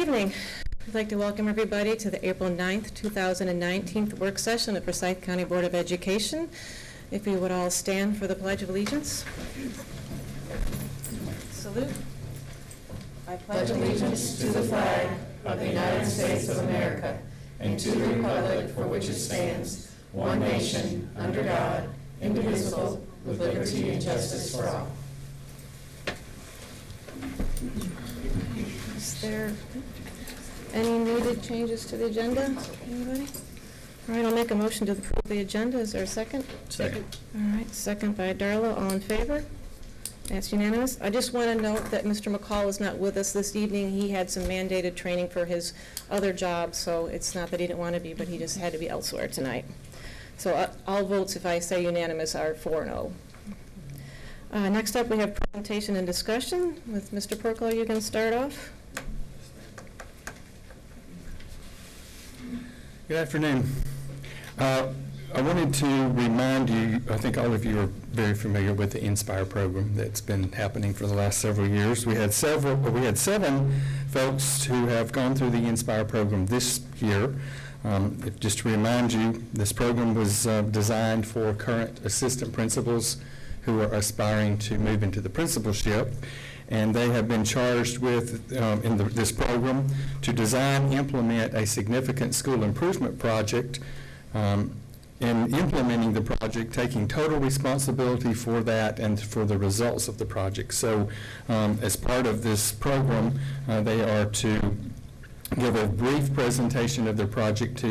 evening. I'd like to welcome everybody to the April 9th, 2019 work session of Forsyth County Board of Education. If we would all stand for the Pledge of Allegiance. Salute. I pledge allegiance to the flag of the United States of America and to the republic for which it stands, one nation, under God, indivisible, with liberty and justice for all. Is there any needed changes to the agenda? Anybody? All right, I'll make a motion to approve the agenda. Is there a second? Second. All right, second by Darla. All in favor? That's unanimous. I just want to note that Mr. McCall is not with us this evening. He had some mandated training for his other job, so it's not that he didn't want to be, but he just had to be elsewhere tonight. So all votes, if I say unanimous, are 4-0. Next up, we have presentation and discussion with Mr. Perkle. You can start off. Good afternoon. I wanted to remind you, I think all of you are very familiar with the Inspire program that's been happening for the last several years. We had 7 folks who have gone through the Inspire program this year. Just to remind you, this program was designed for current assistant principals who are aspiring to move into the principalship. And they have been charged with, this program, to design, implement a significant school improvement project. In implementing the project, taking total responsibility for that and for the results of the project. So as part of this program, they are to give a brief presentation of their project to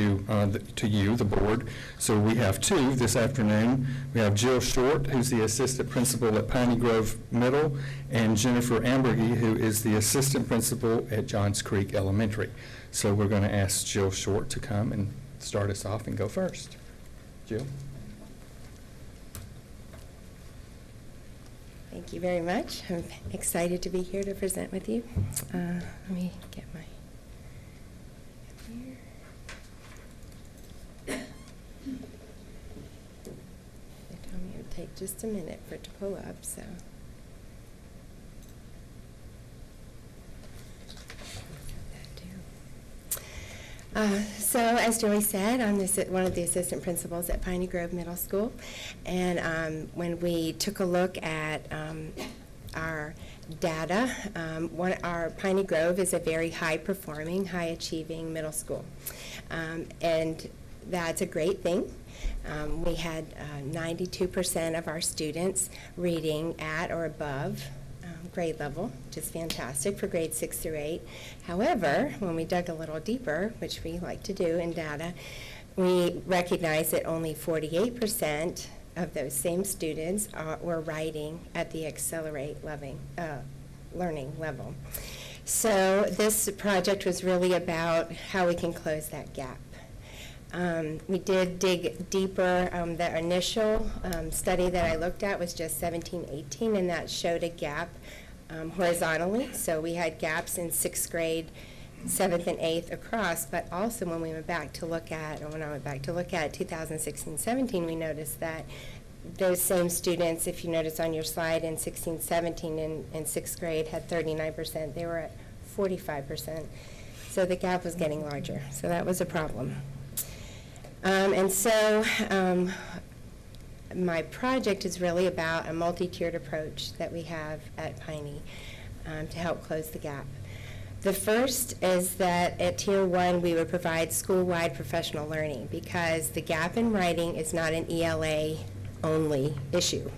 you, the board. So we have 2 this afternoon. We have Jill Short, who's the assistant principal at Piney Grove Middle, and Jennifer Amburgy, who is the assistant principal at Johns Creek Elementary. So we're going to ask Jill Short to come and start us off and go first. Jill. Thank you very much. I'm excited to be here to present with you. Let me get my here. They told me it would take just a minute for it to pull up, so. So as Joey said, I'm one of the assistant principals at Piney Grove Middle School, and when we took a look at our data, our Piney Grove is a very high-performing, high-achieving middle school, and that's a great thing. We had 92% of our students reading at or above grade level, which is fantastic for grades 6 through 8. However, when we dug a little deeper, which we like to do in data, we recognized that only 48% of those same students were writing at the Accelerate learning level. So this project was really about how we can close that gap. We did dig deeper. The initial study that I looked at was just 17-18, and that showed a gap horizontally. So we had gaps in 6th grade, 7th and 8th across, but also when we went back to look at, or when I went back to look at 2016-17, we noticed that those same students, if you notice on your slide, in 16-17 in 6th grade had 39%. They were at 45%. So the gap was getting larger. So that was a problem. And so my project is really about a multi-tiered approach that we have at Piney to help close the gap. The first is that at Tier 1 we would provide school-wide professional learning, because the gap in writing is not an ELA only issue.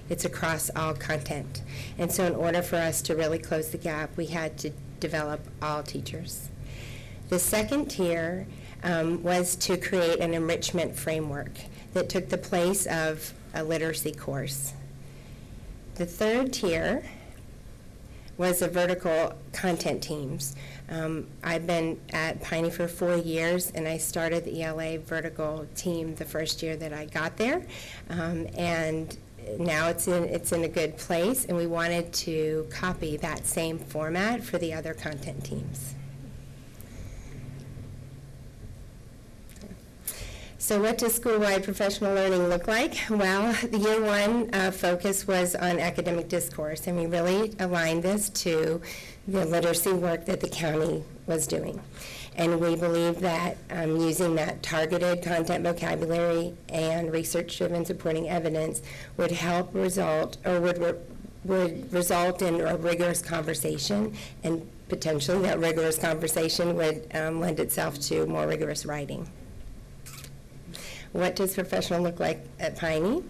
It's across all content. And so in order for us to really close the gap, we had to develop all teachers. The second tier was to create an enrichment framework that took the place of a literacy course. The third tier was the vertical content teams. I've been at Piney for 4 years, and I started the ELA vertical team the first year that I got there, and now it's in a good place, and we wanted to copy that same format for the other content teams. So what does school-wide professional learning look like? Well, the year one focus was on academic discourse, and we really aligned this to the literacy work that the county was doing. And we believe that using that targeted content vocabulary and research-driven supporting evidence would help result, or would result in a rigorous conversation, and potentially that rigorous conversation would lend itself to more rigorous writing. What does professional look like at Piney?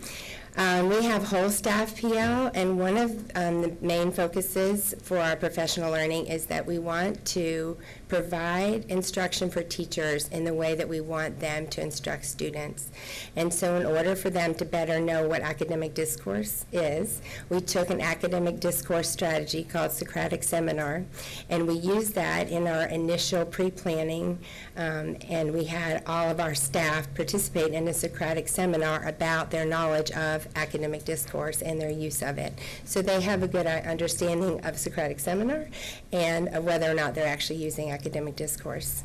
We have whole staff PL, and one of the main focuses for our professional learning is that we want to provide instruction for teachers in the way that we want them to instruct students. And so in order for them to better know what academic discourse is, we took an academic discourse strategy called Socratic Seminar, and we used that in our initial pre-planning, and we had all of our staff participate in a Socratic Seminar about their knowledge of academic discourse and their use of it. So they have a good understanding of Socratic Seminar and of whether or not they're actually using academic discourse.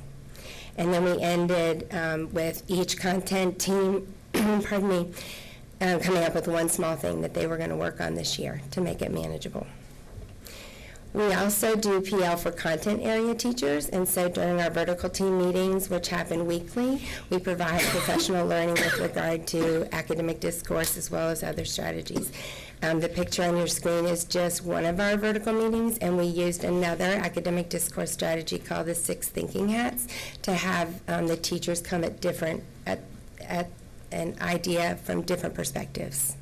And then we ended with each content team, pardon me, coming up with one small thing that they were going to work on this year to make it manageable. We also do PL for content area teachers, and so during our vertical team meetings, which happen weekly, we provide professional learning with regard to academic discourse as well as other strategies. The picture on your screen is just one of our vertical meetings, and we used another academic discourse strategy called the 6 Thinking Hats to have the teachers come at an idea from different perspectives.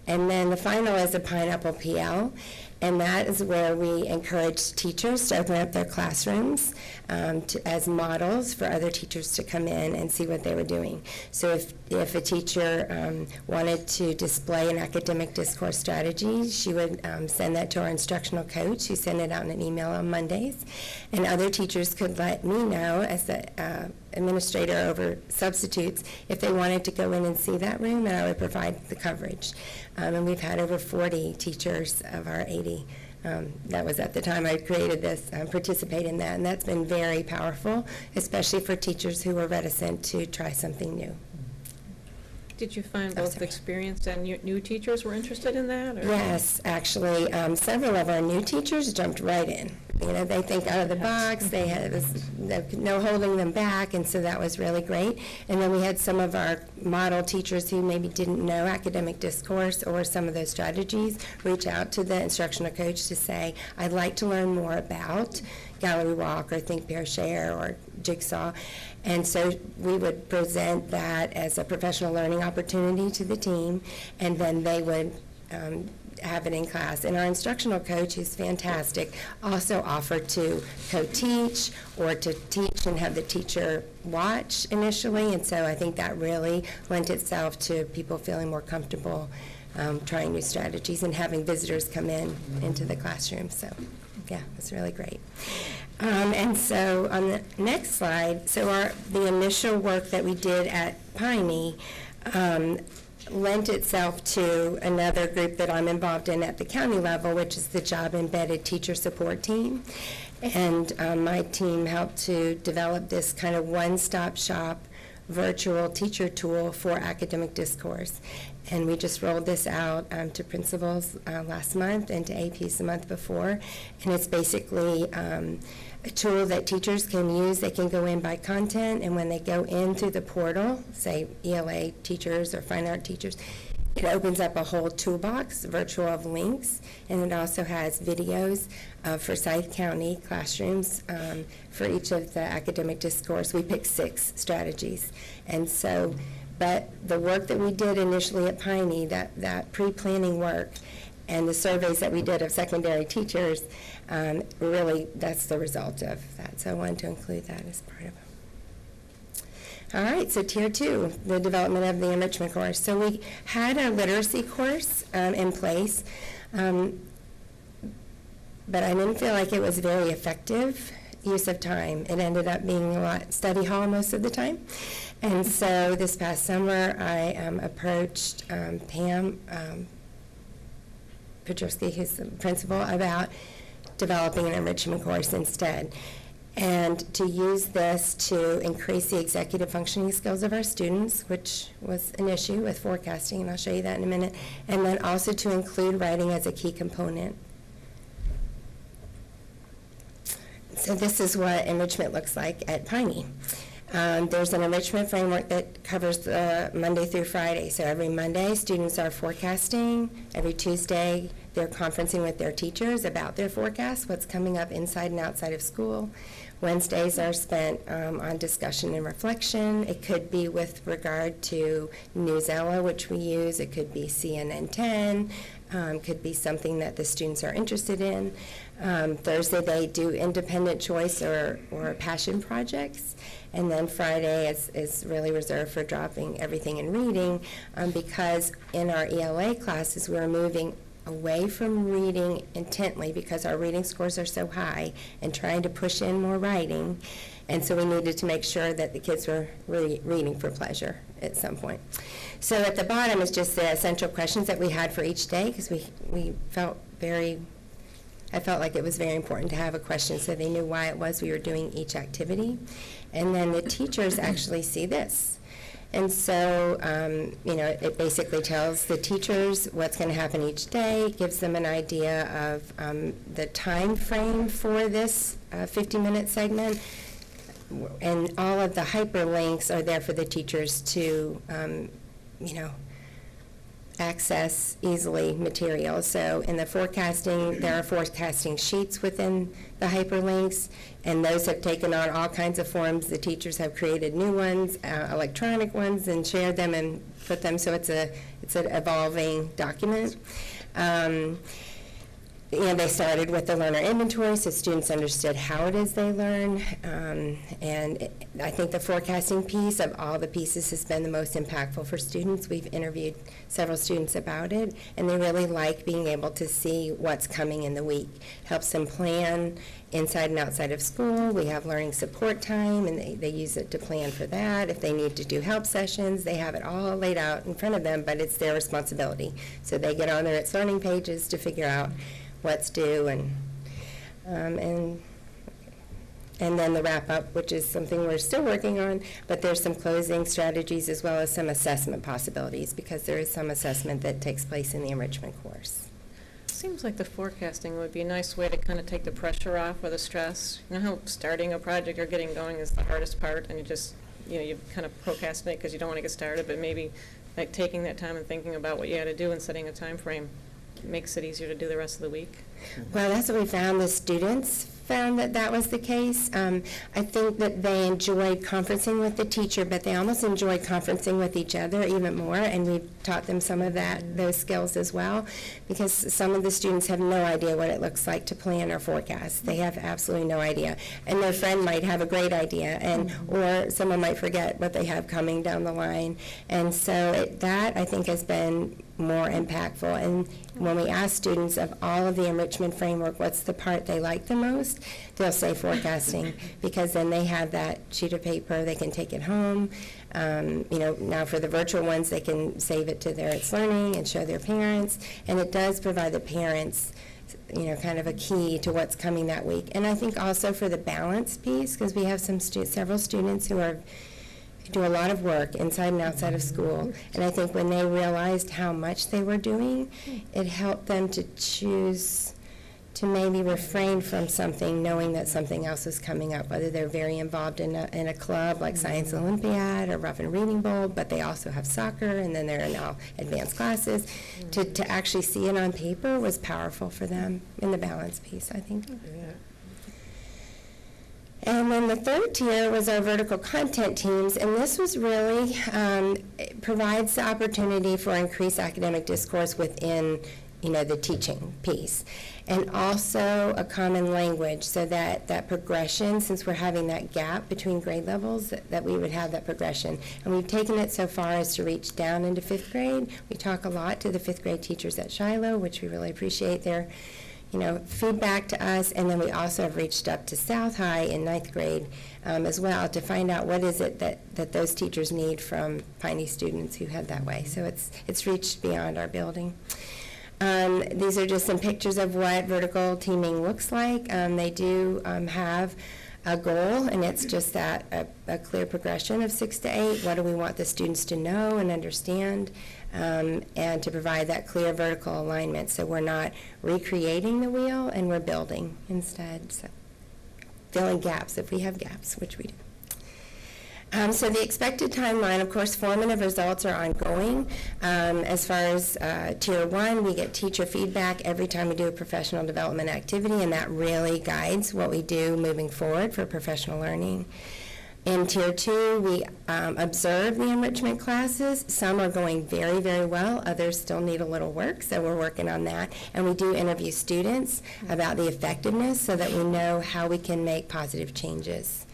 And then the final is a Pineapple PL, and that is where we encourage teachers to open up their classrooms as models for other teachers to come in and see what they were doing. So if a teacher wanted to display an academic discourse strategy, she would send that to our instructional coach, who sent it out in an email on Mondays, and other teachers could let me know as the administrator over substitutes if they wanted to go in and see that room, and I would provide the coverage. And we've had over 40 teachers of our 80 that was at the time I created this, participate in that, and that's been very powerful, especially for teachers who were reticent to try something new. Did you find both experienced and new teachers were interested in that? Or? Yes, actually, several of our new teachers jumped right in. You know, they think out of the box. They had no holding them back, and so that was really great. And then we had some of our model teachers who maybe didn't know academic discourse or some of those strategies reach out to the instructional coach to say, I'd like to learn more about Gallery Walk or Think, Pair, Share or Jigsaw. And so we would present that as a professional learning opportunity to the team, and then they would have it in class. And our instructional coach, who's fantastic, also offered to co-teach or to teach and have the teacher watch initially. And so I think that really lent itself to people feeling more comfortable trying new strategies and having visitors come into the classroom. So yeah, it's really great. And so on the next slide, so the initial work that we did at Piney lent itself to another group that I'm involved in at the county level, which is the Job Embedded Teacher Support Team. And my team helped to develop this kind of one-stop shop virtual teacher tool for academic discourse. And we just rolled this out to principals last month and to APs the month before. And it's basically a tool that teachers can use. They can go in by content, and when they go in through the portal, say ELA teachers or fine art teachers, it opens up a whole toolbox, virtual, of links, and it also has videos of Forsyth County classrooms for each of the academic discourse. We picked 6 strategies. And so, but the work that we did initially at Piney, that pre-planning work, and the surveys that we did of secondary teachers, really, that's the result of that. So I wanted to include that as part of it. All right, so Tier 2, the development of the Enrichment Course. So we had a literacy course in place, but I didn't feel like it was very effective use of time. It ended up being a lot study hall most of the time. And so this past summer, I approached Pam Petrovsky, who's the principal, about developing an enrichment course instead, and to use this to increase the executive functioning skills of our students, which was an issue with forecasting, and I'll show you that in a minute, and then also to include writing as a key component. So this is what enrichment looks like at Piney. There's an enrichment framework that covers Monday through Friday. So every Monday, students are forecasting. Every Tuesday, they're conferencing with their teachers about their forecast, what's coming up inside and outside of school. Wednesdays are spent on discussion and reflection. It could be with regard to Newsella, which we use. It could be CNN 10. Could be something that the students are interested in. Thursday they do independent choice or passion projects. And then Friday is really reserved for dropping everything in reading because in our ELA classes we're moving away from reading intently because our reading scores are so high and trying to push in more writing. And so we needed to make sure that the kids were reading for pleasure at some point. So at the bottom is just the essential questions that we had for each day because we felt I felt like it was very important to have a question so they knew why it was we were doing each activity. And then the teachers actually see this. And so, it basically tells the teachers what's going to happen each day, gives them an idea of the time frame for this 50-minute segment, and all of the hyperlinks are there for the teachers to, access easily material. So in the forecasting, there are forecasting sheets within the hyperlinks, and those have taken on all kinds of forms. The teachers have created new ones, electronic ones, and shared them and put them, so it's an evolving document. And they started with the learner inventory so students understood how it is they learn. I think the forecasting piece of all the pieces has been the most impactful for students. We've interviewed several students about it, and they really like being able to see what's coming in the week. Helps them plan inside and outside of school. We have learning support time, and they use it to plan for that. If they need to do help sessions, they have it all laid out in front of them, but it's their responsibility. So they get on their It's Learning pages to figure out what's due, and then the wrap-up, which is something we're still working on, but there's some closing strategies as well as some assessment possibilities because there is some assessment that takes place in the enrichment course. Seems like the forecasting would be a nice way to kind of take the pressure off or the stress. You know how starting a project or getting going is the hardest part, and you kind of procrastinate because you don't want to get started, but maybe like taking that time and thinking about what you had to do and setting a time frame makes it easier to do the rest of the week. Well, that's what we found. The students found that was the case. I think that they enjoyed conferencing with the teacher, but they almost enjoyed conferencing with each other even more, and we've taught them some of those skills as well, because some of the students have no idea what it looks like to plan or forecast. They have absolutely no idea, and their friend might have a great idea, or someone might forget what they have coming down the line, and so that I think has been more impactful. And when we ask students of all of the enrichment framework what's the part they like the most, they'll say forecasting, because then they have that sheet of paper, they can take it home. Now for the virtual ones, they can save it to their It's Learning and show their parents, and it does provide the parents kind of a key to what's coming that week. And I think also for the balance piece, because we have several students who do a lot of work inside and outside of school, and I think when they realized how much they were doing, it helped them to choose to maybe refrain from something, knowing that something else was coming up, whether they're very involved in a club like Science Olympiad or Rough and Reading Bowl, but they also have soccer, and then there are now advanced classes. To actually see it on paper was powerful for them in the balance piece, I think. Yeah. And then the third tier was our vertical content teams, and this was really, it provides the opportunity for increased academic discourse within, the teaching piece. And also a common language, so that progression, since we're having that gap between grade levels, that we would have that progression. And we've taken it so far as to reach down into 5th grade. We talk a lot to the 5th grade teachers at Shiloh, which we really appreciate their feedback to us, and then we also have reached up to South High in 9th grade as well to find out what is it that those teachers need from Piney students who head that way. So it's reached beyond our building. These are just some pictures of what vertical teaming looks like. They do have a goal, and it's just that a clear progression of 6 to 8. What do we want the students to know and understand? And to provide that clear vertical alignment, so we're not recreating the wheel and we're building instead. So fill in gaps if we have gaps, which we do. So the expected timeline, of course, formative results are ongoing. As far as Tier 1, we get teacher feedback every time we do a professional development activity, and that really guides what we do moving forward for professional learning. In Tier 2, we observe the enrichment classes. Some are going very, very well. Others still need a little work, so we're working on that. And we do interview students about the effectiveness so that we know how we can make positive changes.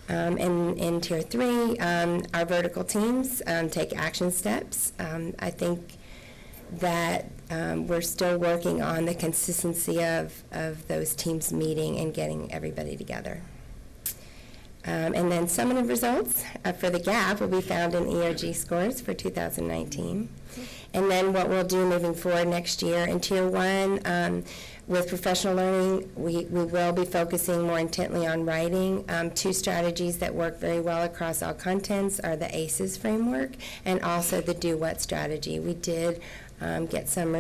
In Tier 3, our vertical teams take action steps. I think that we're still working on the consistency of those teams meeting and getting everybody together. And then summative results for the gap will be found in ERG scores for 2019. And then what we'll do moving forward next year in Tier 1, with professional learning, we will be focusing more intently on writing. 2 strategies that work very well across all contents are the ACEs framework and also the Do What strategy. We did get some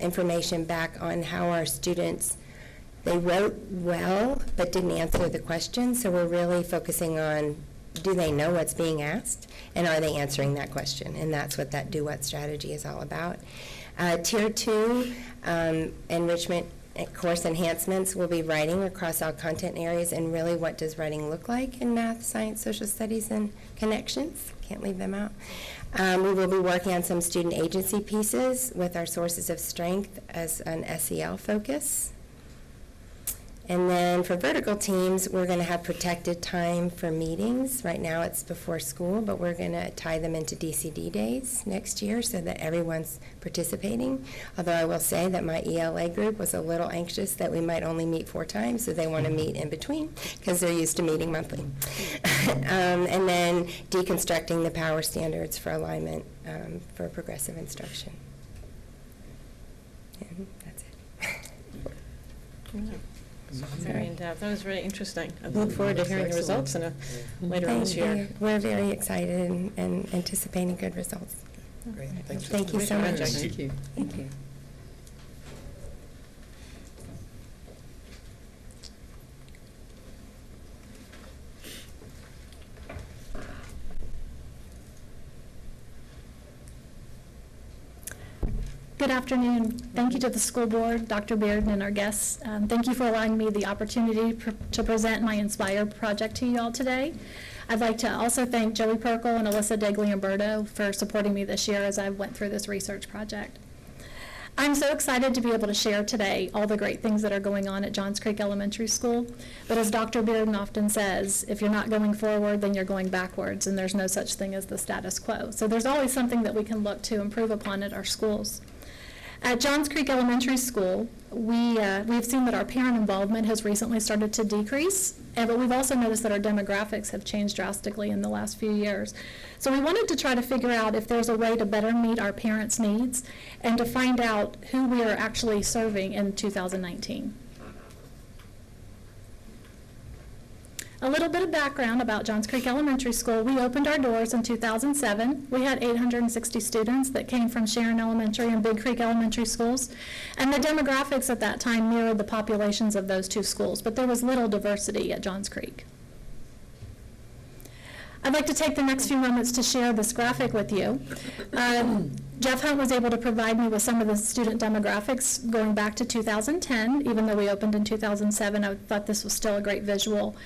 information back on how our students, they wrote well but didn't answer the question, so we're really focusing on, do they know what's being asked, and are they answering that question? And that's what that Do What strategy is all about. Tier 2, enrichment course enhancements will be writing across all content areas, and really what does writing look like in math, science, social studies, and connections. Can't leave them out. We will be working on some student agency pieces with our sources of strength as an SEL focus. And then for vertical teams, we're going to have protected time for meetings. Right now it's before school, but we're going to tie them into DCD days next year so that everyone's participating. Although I will say that my ELA group was a little anxious that we might only meet 4 times, so they want to meet in between because they're used to meeting monthly. And then deconstructing the power standards for alignment for progressive instruction. And that's it. Very in-depth. That was really interesting. I look forward to hearing the results later on this year. We're very excited and anticipating good results. Great. Thank you so much. Thank you. Thank you. Good afternoon. Thank you to the school board, Dr. Bearden, and our guests. Thank you for allowing me the opportunity to present my Inspire project to you all today. I'd like to also thank Joey Perkle and Alyssa Degliamberto for supporting me this year as I went through this research project. I'm so excited to be able to share today all the great things that are going on at Johns Creek Elementary School. But as Dr. Bearden often says, if you're not going forward, then you're going backwards, and there's no such thing as the status quo. So there's always something that we can look to improve upon at our schools. At Johns Creek Elementary School, we've seen that our parent involvement has recently started to decrease, but we've also noticed that our demographics have changed drastically in the last few years. So we wanted to try to figure out if there's a way to better meet our parents' needs and to find out who we are actually serving in 2019. A little bit of background about Johns Creek Elementary School. We opened our doors in 2007. We had 860 students that came from Sharon Elementary and Big Creek Elementary schools. And the demographics at that time mirrored the populations of those 2 schools, but there was little diversity at Johns Creek. I'd like to take the next few moments to share this graphic with you. Jeff Hunt was able to provide me with some of the student demographics going back to 2010. Even though we opened in 2007, I thought this was still a great visual.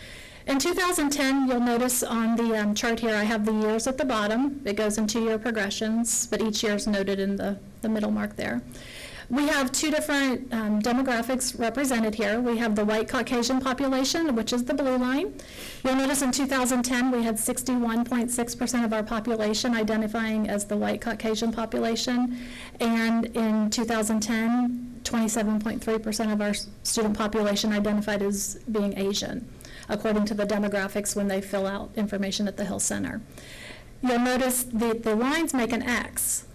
In 2010, you'll notice on the chart here, I have the years at the bottom. It goes in 2-year progressions, but each year is noted in the middle mark there. We have 2 different demographics represented here. We have the white Caucasian population, which is the blue line. You'll notice in 2010, we had 61.6% of our population identifying as the white Caucasian population. And in 2010, 27.3% of our student population identified as being Asian, according to the demographics when they fill out information at the Hill Center. You'll notice the lines make an X.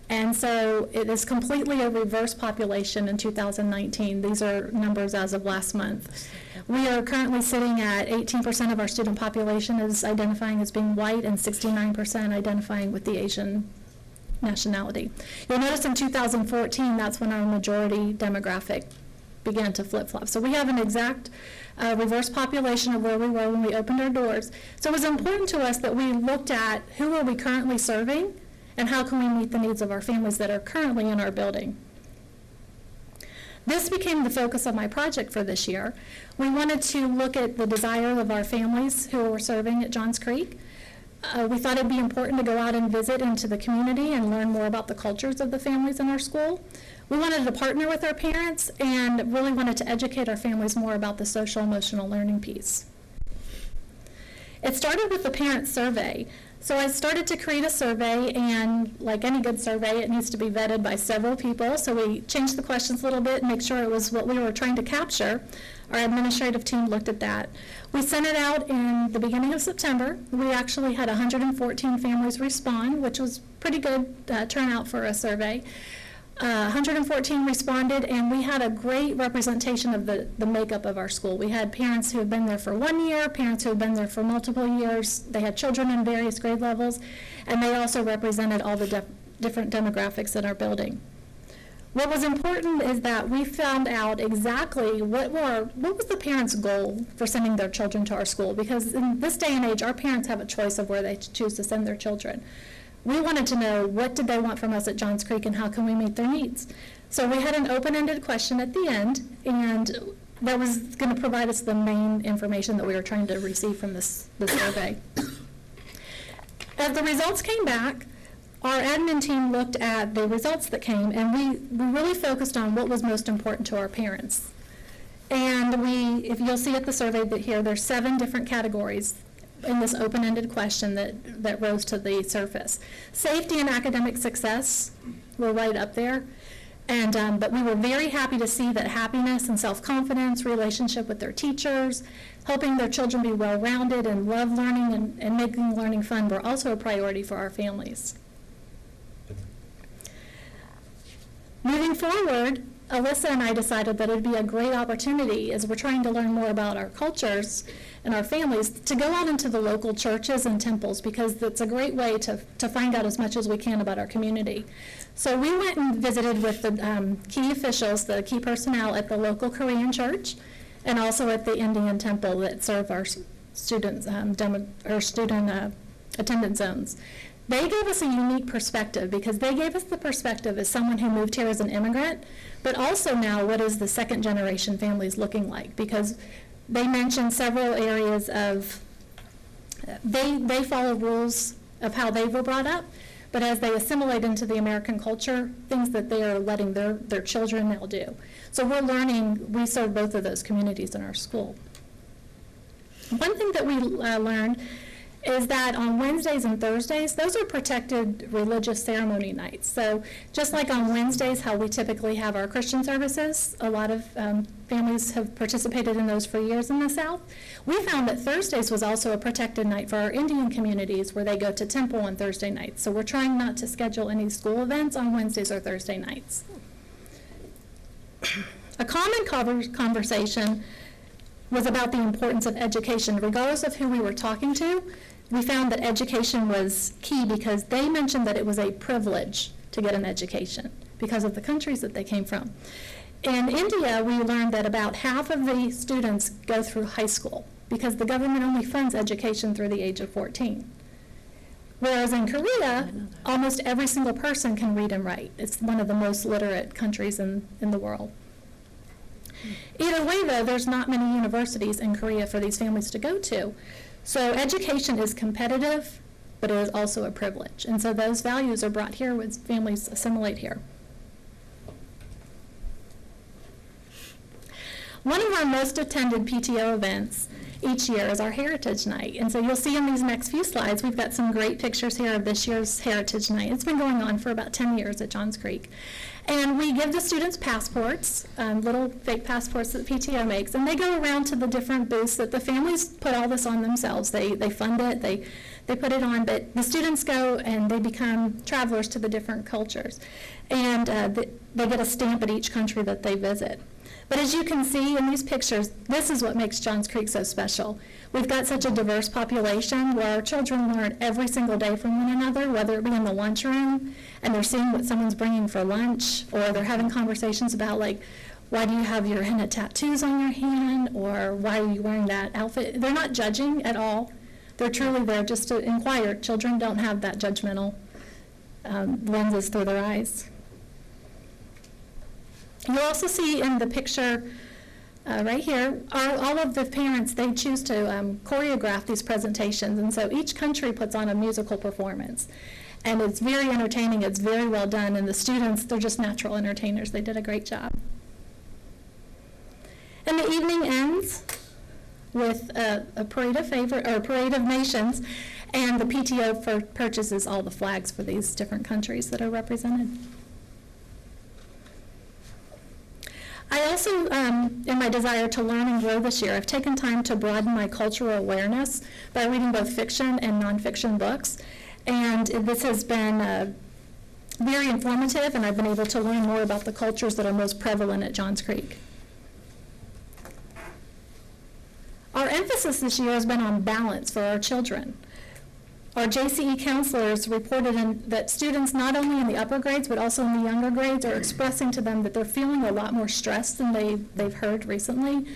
And so it is completely a reverse population in 2019. These are numbers as of last month. We are currently sitting at 18% of our student population is identifying as being white and 69% identifying with the Asian nationality. You'll notice in 2014, that's when our majority demographic began to flip-flop. So we have an exact reverse population of where we were when we opened our doors. So it was important to us that we looked at who are we currently serving and how can we meet the needs of our families that are currently in our building. This became the focus of my project for this year. We wanted to look at the desire of our families who were serving at Johns Creek. We thought it'd be important to go out and visit into the community and learn more about the cultures of the families in our school. We wanted to partner with our parents and really wanted to educate our families more about the social emotional learning piece. It started with the parent survey. So I started to create a survey, and like any good survey, it needs to be vetted by several people. So we changed the questions a little bit and make sure it was what we were trying to capture. Our administrative team looked at that. We sent it out in the beginning of September. We actually had 114 families respond, which was pretty good turnout for a survey. 114 responded, and we had a great representation of the makeup of our school. We had parents who had been there for 1 year, parents who had been there for multiple years. They had children in various grade levels, and they also represented all the different demographics in our building. What was important is that we found out exactly what was the parents' goal for sending their children to our school, because in this day and age, our parents have a choice of where they choose to send their children. We wanted to know what did they want from us at Johns Creek and how can we meet their needs. So we had an open-ended question at the end, and that was going to provide us the main information that we were trying to receive from this survey. As the results came back, our admin team looked at the results that came, and we really focused on what was most important to our parents. And if you'll see at the survey that here, there's 7 different categories in this open-ended question that rose to the surface. Safety and academic success were right up there, and but we were very happy to see that happiness and self-confidence, relationship with their teachers, helping their children be well-rounded and love learning and making learning fun were also a priority for our families. Moving forward, Alyssa and I decided that it would be a great opportunity, as we're trying to learn more about our cultures and our families, to go out into the local churches and temples, because it's a great way to find out as much as we can about our community. So we went and visited with the key officials, the key personnel at the local Korean church, and also at the Indian temple that serve our students, student attendance zones. They gave us a unique perspective, because they gave us the perspective as someone who moved here as an immigrant, but also now what is the second generation families looking like, because they mentioned several areas of, they follow rules of how they were brought up, but as they assimilate into the American culture, things that they are letting their children now do. So we're learning, we serve both of those communities in our school. One thing that we learned is that on Wednesdays and Thursdays, those are protected religious ceremony nights. So just like on Wednesdays, how we typically have our Christian services, a lot of families have participated in those for years in the South. We found that Thursdays was also a protected night for our Indian communities, where they go to temple on Thursday nights. So we're trying not to schedule any school events on Wednesdays or Thursday nights. A common conversation was about the importance of education. Regardless of who we were talking to, we found that education was key, because they mentioned that it was a privilege to get an education because of the countries that they came from. In India, we learned that about half of the students go through high school, because the government only funds education through the age of 14. Whereas in Korea, almost every single person can read and write. It's one of the most literate countries in the world. Either way, though, there's not many universities in Korea for these families to go to. So education is competitive, but it is also a privilege. And so those values are brought here when families assimilate here. One of our most attended PTO events each year is our Heritage Night. And so you'll see in these next few slides, we've got some great pictures here of this year's Heritage Night. It's been going on for about 10 years at Johns Creek. And we give the students passports, little fake passports that PTO makes, and they go around to the different booths that the families put all this on themselves. They fund it, they put it on, but the students go and they become travelers to the different cultures. And they get a stamp at each country that they visit. But as you can see in these pictures, this is what makes Johns Creek so special. We've got such a diverse population where our children learn every single day from one another, whether it be in the lunchroom and they're seeing what someone's bringing for lunch, or they're having conversations about, like, why do you have your henna tattoos on your hand, or why are you wearing that outfit? They're not judging at all. They're truly there just to inquire. Children don't have that judgmental lenses through their eyes. You'll also see in the picture right here, all of the parents, they choose to choreograph these presentations, and so each country puts on a musical performance. And it's very entertaining, it's very well done, and the students, they're just natural entertainers. They did a great job. And the evening ends with a parade of nations, and the PTO purchases all the flags for these different countries that are represented. I also, in my desire to learn and grow this year, I've taken time to broaden my cultural awareness by reading both fiction and nonfiction books. And this has been very informative, and I've been able to learn more about the cultures that are most prevalent at Johns Creek. Our emphasis this year has been on balance for our children. Our JCE counselors reported that students not only in the upper grades but also in the younger grades are expressing to them that they're feeling a lot more stressed than they've heard recently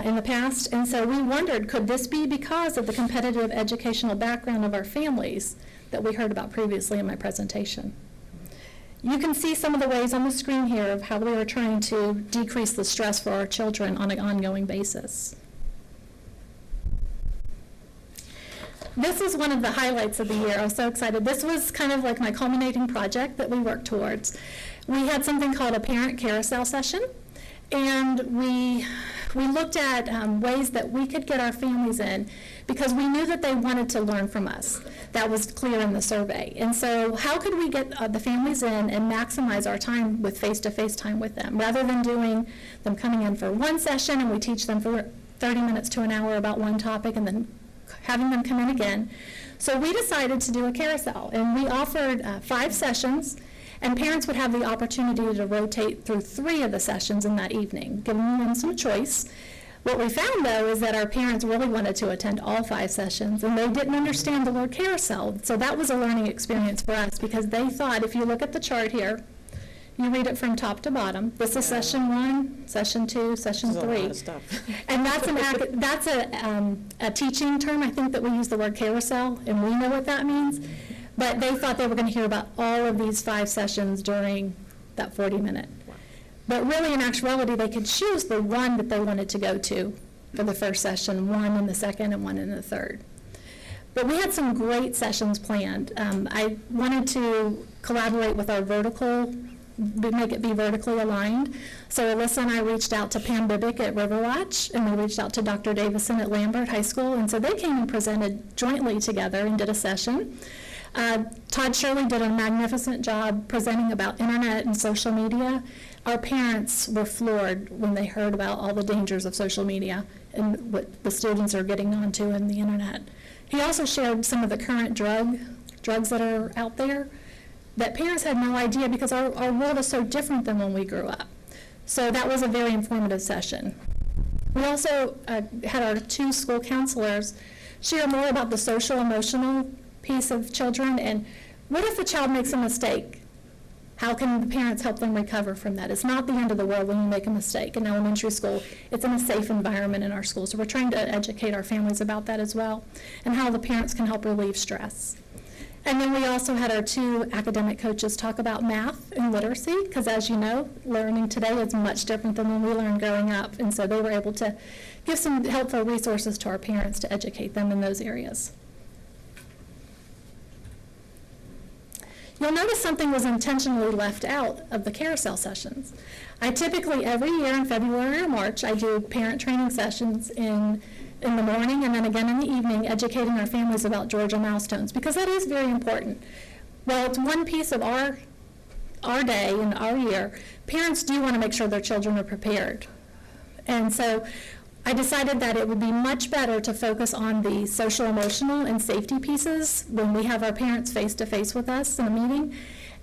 in the past. And so we wondered, could this be because of the competitive educational background of our families that we heard about previously in my presentation? You can see some of the ways on the screen here of how we are trying to decrease the stress for our children on an ongoing basis. This is one of the highlights of the year. I was so excited. This was kind of like my culminating project that we worked towards. We had something called a parent carousel session, and we looked at ways that we could get our families in, because we knew that they wanted to learn from us. That was clear in the survey. And so how could we get the families in and maximize our time with face-to-face time with them, rather than doing them coming in for one session and we teach them for 30 minutes to an hour about one topic and then having them come in again. So we decided to do a carousel, and we offered 5 sessions, and parents would have the opportunity to rotate through 3 of the sessions in that evening, giving them some choice. What we found, though, is that our parents really wanted to attend all 5 sessions, and they didn't understand the word carousel. So that was a learning experience for us, because they thought, if you look at the chart here, you read it from top to bottom. This is session 1, session 2, session 3. There's a lot of stuff. And that's a teaching term. I think that we use the word carousel, and we know what that means. But they thought they were going to hear about all of these 5 sessions during that 40-minute. But really, in actuality, they could choose the one that they wanted to go to for the first session, 1 in the second and 1 in the third. But we had some great sessions planned. I wanted to collaborate with our make it be vertically aligned. So Alyssa and I reached out to Pam Bibick at Riverwatch, and we reached out to Dr. Davison at Lambert High School, and so they came and presented jointly together and did a session. Todd Shirley did a magnificent job presenting about internet and social media. Our parents were floored when they heard about all the dangers of social media and what the students are getting onto in the internet. He also shared some of the current drugs that are out there that parents had no idea, because our world is so different than when we grew up. So that was a very informative session. We also had our 2 school counselors share more about the social emotional piece of children, and what if the child makes a mistake? How can the parents help them recover from that? It's not the end of the world when you make a mistake in elementary school. It's in a safe environment in our school. So we're trying to educate our families about that as well, and how the parents can help relieve stress. And then we also had our 2 academic coaches talk about math and literacy, because as you know, learning today is much different than when we learned growing up. And so they were able to give some helpful resources to our parents to educate them in those areas. You'll notice something was intentionally left out of the carousel sessions. I typically, every year in February or March, I do parent training sessions in the morning and then again in the evening, educating our families about Georgia milestones, because that is very important. Well, it's one piece of our day and our year. Parents do want to make sure their children are prepared. And so I decided that it would be much better to focus on the social, emotional, and safety pieces when we have our parents face-to-face with us in a meeting.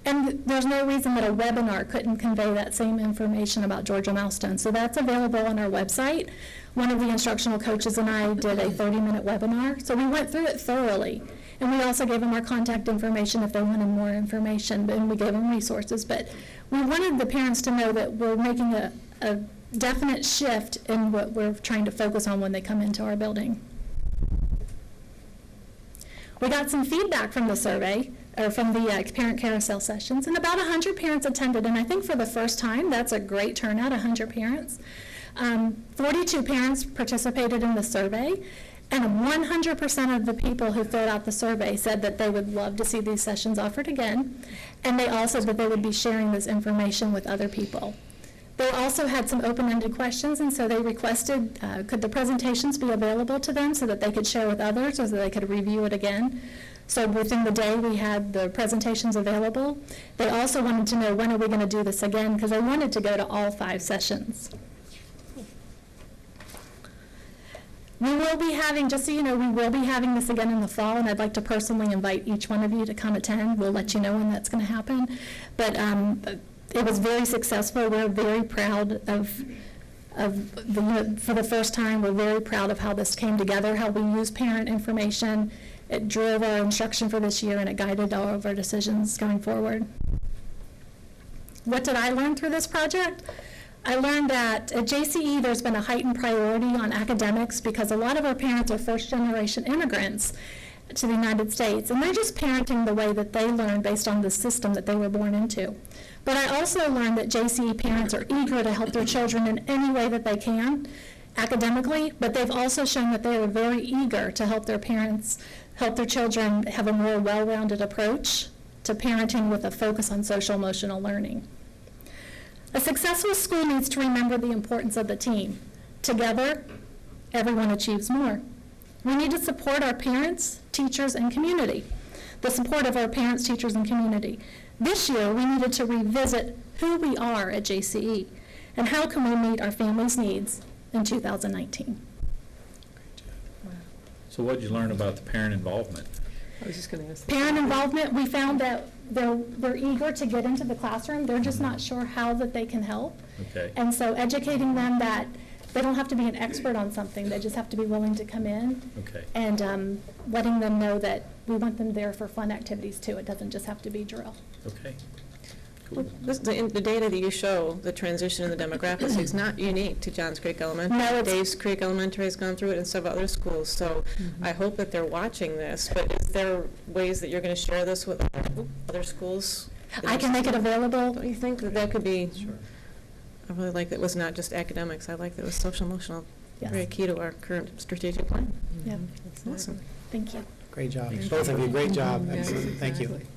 And there's no reason that a webinar couldn't convey that same information about Georgia milestones. So that's available on our website. One of the instructional coaches and I did a 30-minute webinar. So we went through it thoroughly. And we also gave them our contact information if they wanted more information, and we gave them resources. But we wanted the parents to know that we're making a a definite shift in what we're trying to focus on when they come into our building. We got some feedback from the survey, or from the parent carousel sessions, and about 100 parents attended, and I think for the first time, that's a great turnout, 100 parents. 42 parents participated in the survey, and 100% of the people who filled out the survey said that they would love to see these sessions offered again, and they also said that they would be sharing this information with other people. They also had some open-ended questions, and so they requested, could the presentations be available to them so that they could share with others or so they could review it again. So within the day, we had the presentations available. They also wanted to know, when are we going to do this again, because they wanted to go to all 5 sessions. We will be having, just so you know, we will be having this again in the fall, and I'd like to personally invite each one of you to come attend. We'll let you know when that's going to happen. But it was very successful. We're very proud for the first time, we're very proud of how this came together, how we use parent information. It drove our instruction for this year, and it guided all of our decisions going forward. What did I learn through this project? I learned that at JCE there's been a heightened priority on academics because a lot of our parents are first-generation immigrants to the United States, and they're just parenting the way that they learn based on the system that they were born into. But I also learned that JCE parents are eager to help their children in any way that they can academically, but they've also shown that they are very eager to help their parents, help their children have a more well-rounded approach to parenting with a focus on social-emotional learning. A successful school needs to remember the importance of the team. Together, everyone achieves more. We need to support our parents, teachers, and community. The support of our parents, teachers, and community. This year, we needed to revisit who we are at JCE and how can we meet our families' needs in 2019. So what did you learn about the parent involvement? I was just going to ask. Parent involvement, we found that they're eager to get into the classroom. They're just not sure how that they can help. Okay. And so educating them that they don't have to be an expert on something. They just have to be willing to come in. Okay. And letting them know that we want them there for fun activities too. It doesn't just have to be drill. Okay. Cool. The data that you show, the transition in the demographics, is not unique to Johns Creek Elementary. No, it's- Dave's Creek Elementary has gone through it, and several other schools. So I hope that they're watching this. But is there ways that you're going to share this with other schools? I can make it available. Don't you think that could be? Sure. I really like that it was not just academics. I like that it was social emotional. Yes. Very key to our current strategic plan. Yeah. Awesome. Thank you. Great job. Thanks. Both of you, great job. Yeah, Excellent. Thank you. exactly.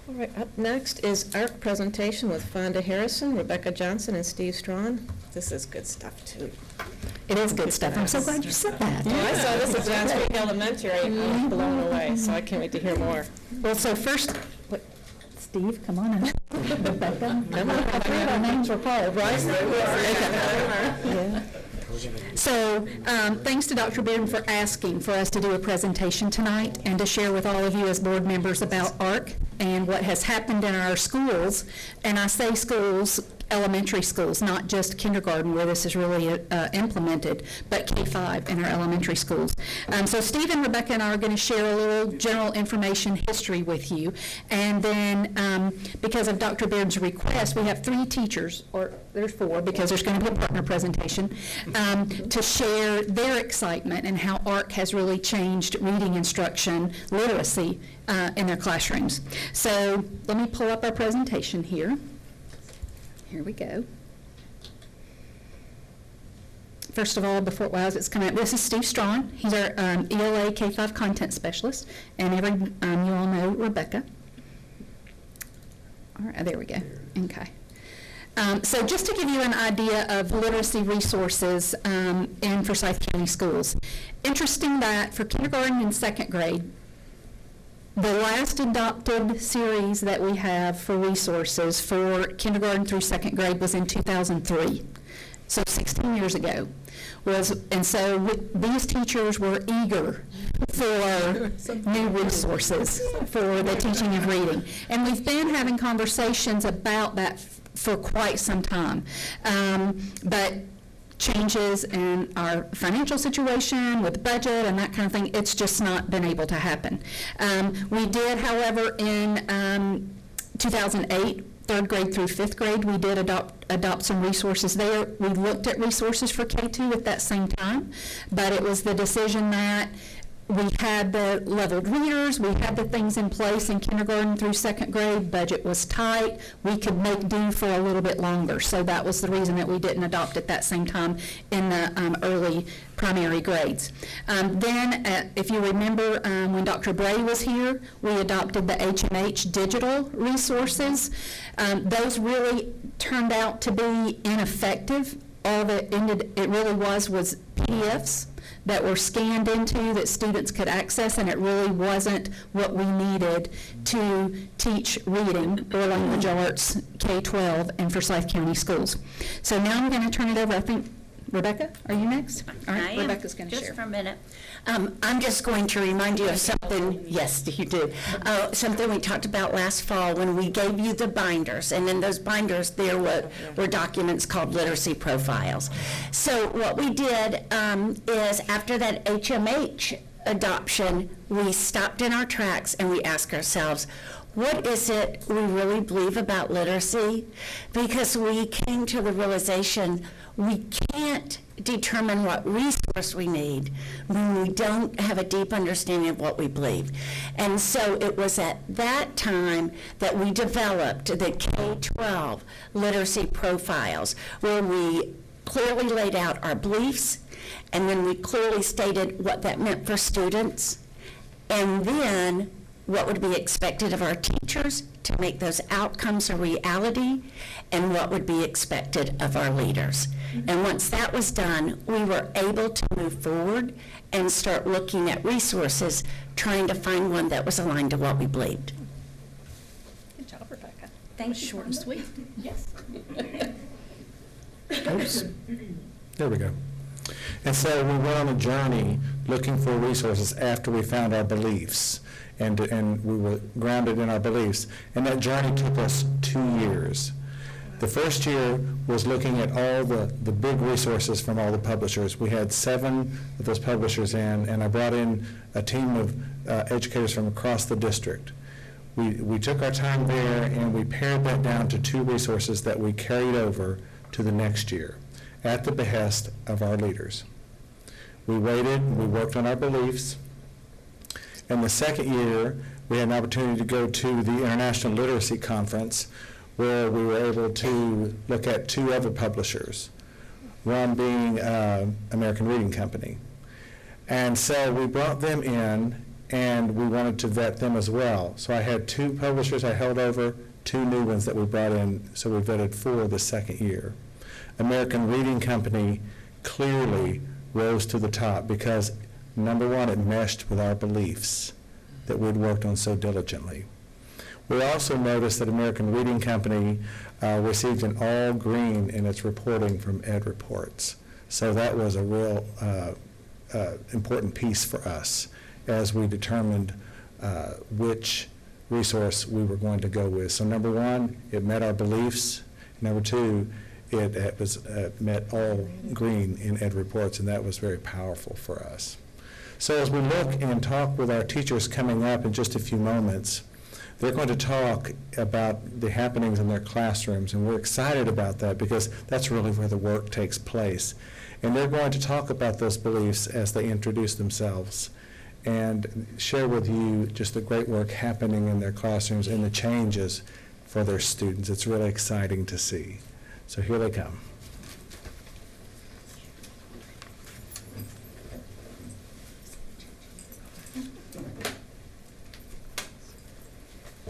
All right, up next is ARC presentation with Fonda Harrison, Rebecca Johnson, and Steve Strawn. This is good stuff, too. It is good stuff. I'm so glad you said that. I saw this at Johns Creek Elementary, and I was blown away, so I can't wait to hear more. Well, so first, Steve, come on in. Rebecca. Come on. I forgot our names were called, right? Yeah. So thanks to Dr. Bearden for asking for us to do a presentation tonight and to share with all of you as board members about ARC and what has happened in our schools. And I say schools, elementary schools, not just kindergarten where this is really implemented, but K-5 in our elementary schools. So Steve and Rebecca and I are going to share a little general information history with you. And then because of Dr. Bearden's request, we have 3 teachers, or there's 4 because there's going to be a partner presentation, to share their excitement and how ARC has really changed reading instruction, literacy in their classrooms. So let me pull up our presentation here. Here we go. First of all, as it's coming up, this is Steve Strawn. He's our ELA K-5 content specialist, and you all know Rebecca. All right, there we go. Okay. So just to give you an idea of literacy resources in Forsyth County schools, interesting that for kindergarten and second grade, the last adopted series that we have for resources for kindergarten through second grade was in 2003, so 16 years ago. And so these teachers were eager for new resources for the teaching of reading. And we've been having conversations about that for quite some time. But changes in our financial situation with budget and that kind of thing, it's just not been able to happen. We did, however, in 2008 third grade through fifth grade, we did adopt some resources there. We looked at resources for K2 at that same time, but it was the decision that we had the leveled readers, we had the things in place in kindergarten through second grade, budget was tight, we could make do for a little bit longer. So that was the reason that we didn't adopt at that same time in the early primary grades. Then, if you remember, when Dr. Bray was here, we adopted the HMH digital resources. Those really turned out to be ineffective. All that it really was PDFs that were scanned into that students could access, and it really wasn't what we needed to teach reading or language arts K-12 in Forsyth County schools. So now I'm going to turn it over, I think, Rebecca, are you next? All right, Rebecca's going to share. Just for a minute. I'm just going to remind you of something, yes, you did, something we talked about last fall when we gave you the binders, and in those binders there were documents called literacy profiles. So what we did is after that HMH adoption, we stopped in our tracks and we asked ourselves, what is it we really believe about literacy? Because we came to the realization we can't determine what resource we need when we don't have a deep understanding of what we believe. And so it was at that time that we developed the K-12 literacy profiles, where we clearly laid out our beliefs, and then we clearly stated what that meant for students, and then what would be expected of our teachers to make those outcomes a reality, and what would be expected of our leaders. And once that was done, we were able to move forward and start looking at resources, trying to find one that was aligned to what we believed. Good job, Rebecca. Thank you. Short and sweet. Yes. Oops. There we go. And so we went on a journey looking for resources after we found our beliefs, and we were grounded in our beliefs. And that journey took us 2 years. The first year was looking at all the big resources from all the publishers. We had 7 of those publishers in, and I brought in a team of educators from across the district. We took our time there and we pared that down to 2 resources that we carried over to the next year at the behest of our leaders. We waited, we worked on our beliefs, and the second year we had an opportunity to go to the International Literacy Conference, where we were able to look at 2 other publishers, one being American Reading Company. And so we brought them in, and we wanted to vet them as well. So I had 2 publishers I held over, 2 new ones that we brought in, so we vetted 4 the second year. American Reading Company clearly rose to the top because, number one, it meshed with our beliefs that we'd worked on so diligently. We also noticed that American Reading Company received an all green in its reporting from Ed Reports. So that was a real important piece for us as we determined which resource we were going to go with. So number one, it met our beliefs. Number two, it was met all green in Ed Reports, and that was very powerful for us. So as we look and talk with our teachers coming up in just a few moments, they're going to talk about the happenings in their classrooms, and we're excited about that because that's really where the work takes place. And they're going to talk about those beliefs as they introduce themselves and share with you just the great work happening in their classrooms and the changes for their students. It's really exciting to see. So here they come.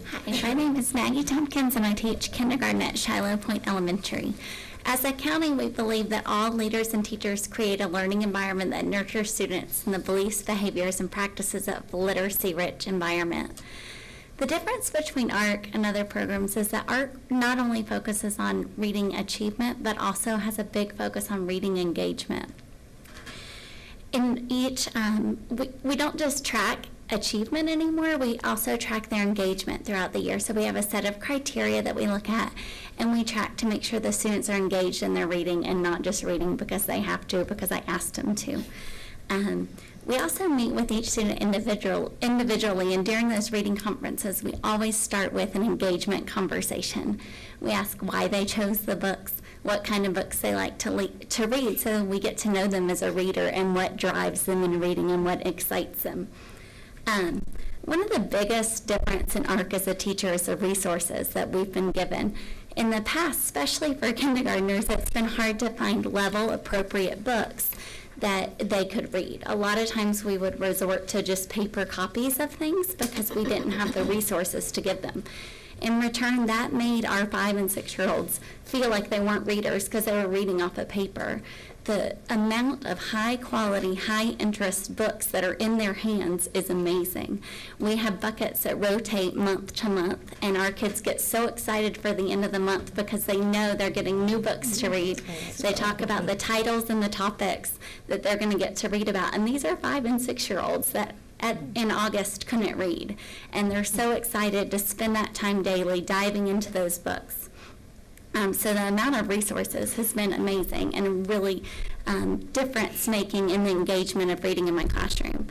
Hi, my name is Maggie Tompkins, and I teach kindergarten at Shiloh Point Elementary. As a county, we believe that all leaders and teachers create a learning environment that nurtures students in the beliefs, behaviors, and practices of a literacy-rich environment. The difference between ARC and other programs is that ARC not only focuses on reading achievement, but also has a big focus on reading engagement. In each, we don't just track achievement anymore, we also track their engagement throughout the year. So we have a set of criteria that we look at, and we track to make sure the students are engaged in their reading and not just reading because they have to, because I asked them to. We also meet with each student individually, and during those reading conferences, we always start with an engagement conversation. We ask why they chose the books, what kind of books they like to read, so we get to know them as a reader and what drives them in reading and what excites them. One of the biggest difference in ARC as a teacher is the resources that we've been given. In the past, especially for kindergartners, it's been hard to find level-appropriate books that they could read. A lot of times we would resort to just paper copies of things because we didn't have the resources to give them. In return, that made our 5- and 6-year-olds feel like they weren't readers because they were reading off of paper. The amount of high-quality, high-interest books that are in their hands is amazing. We have buckets that rotate month to month, and our kids get so excited for the end of the month because they know they're getting new books to read. They talk about the titles and the topics that they're going to get to read about, and these are 5- and 6-year-olds that in August couldn't read, and they're so excited to spend that time daily diving into those books. So the amount of resources has been amazing and really difference-making in the engagement of reading in my classroom.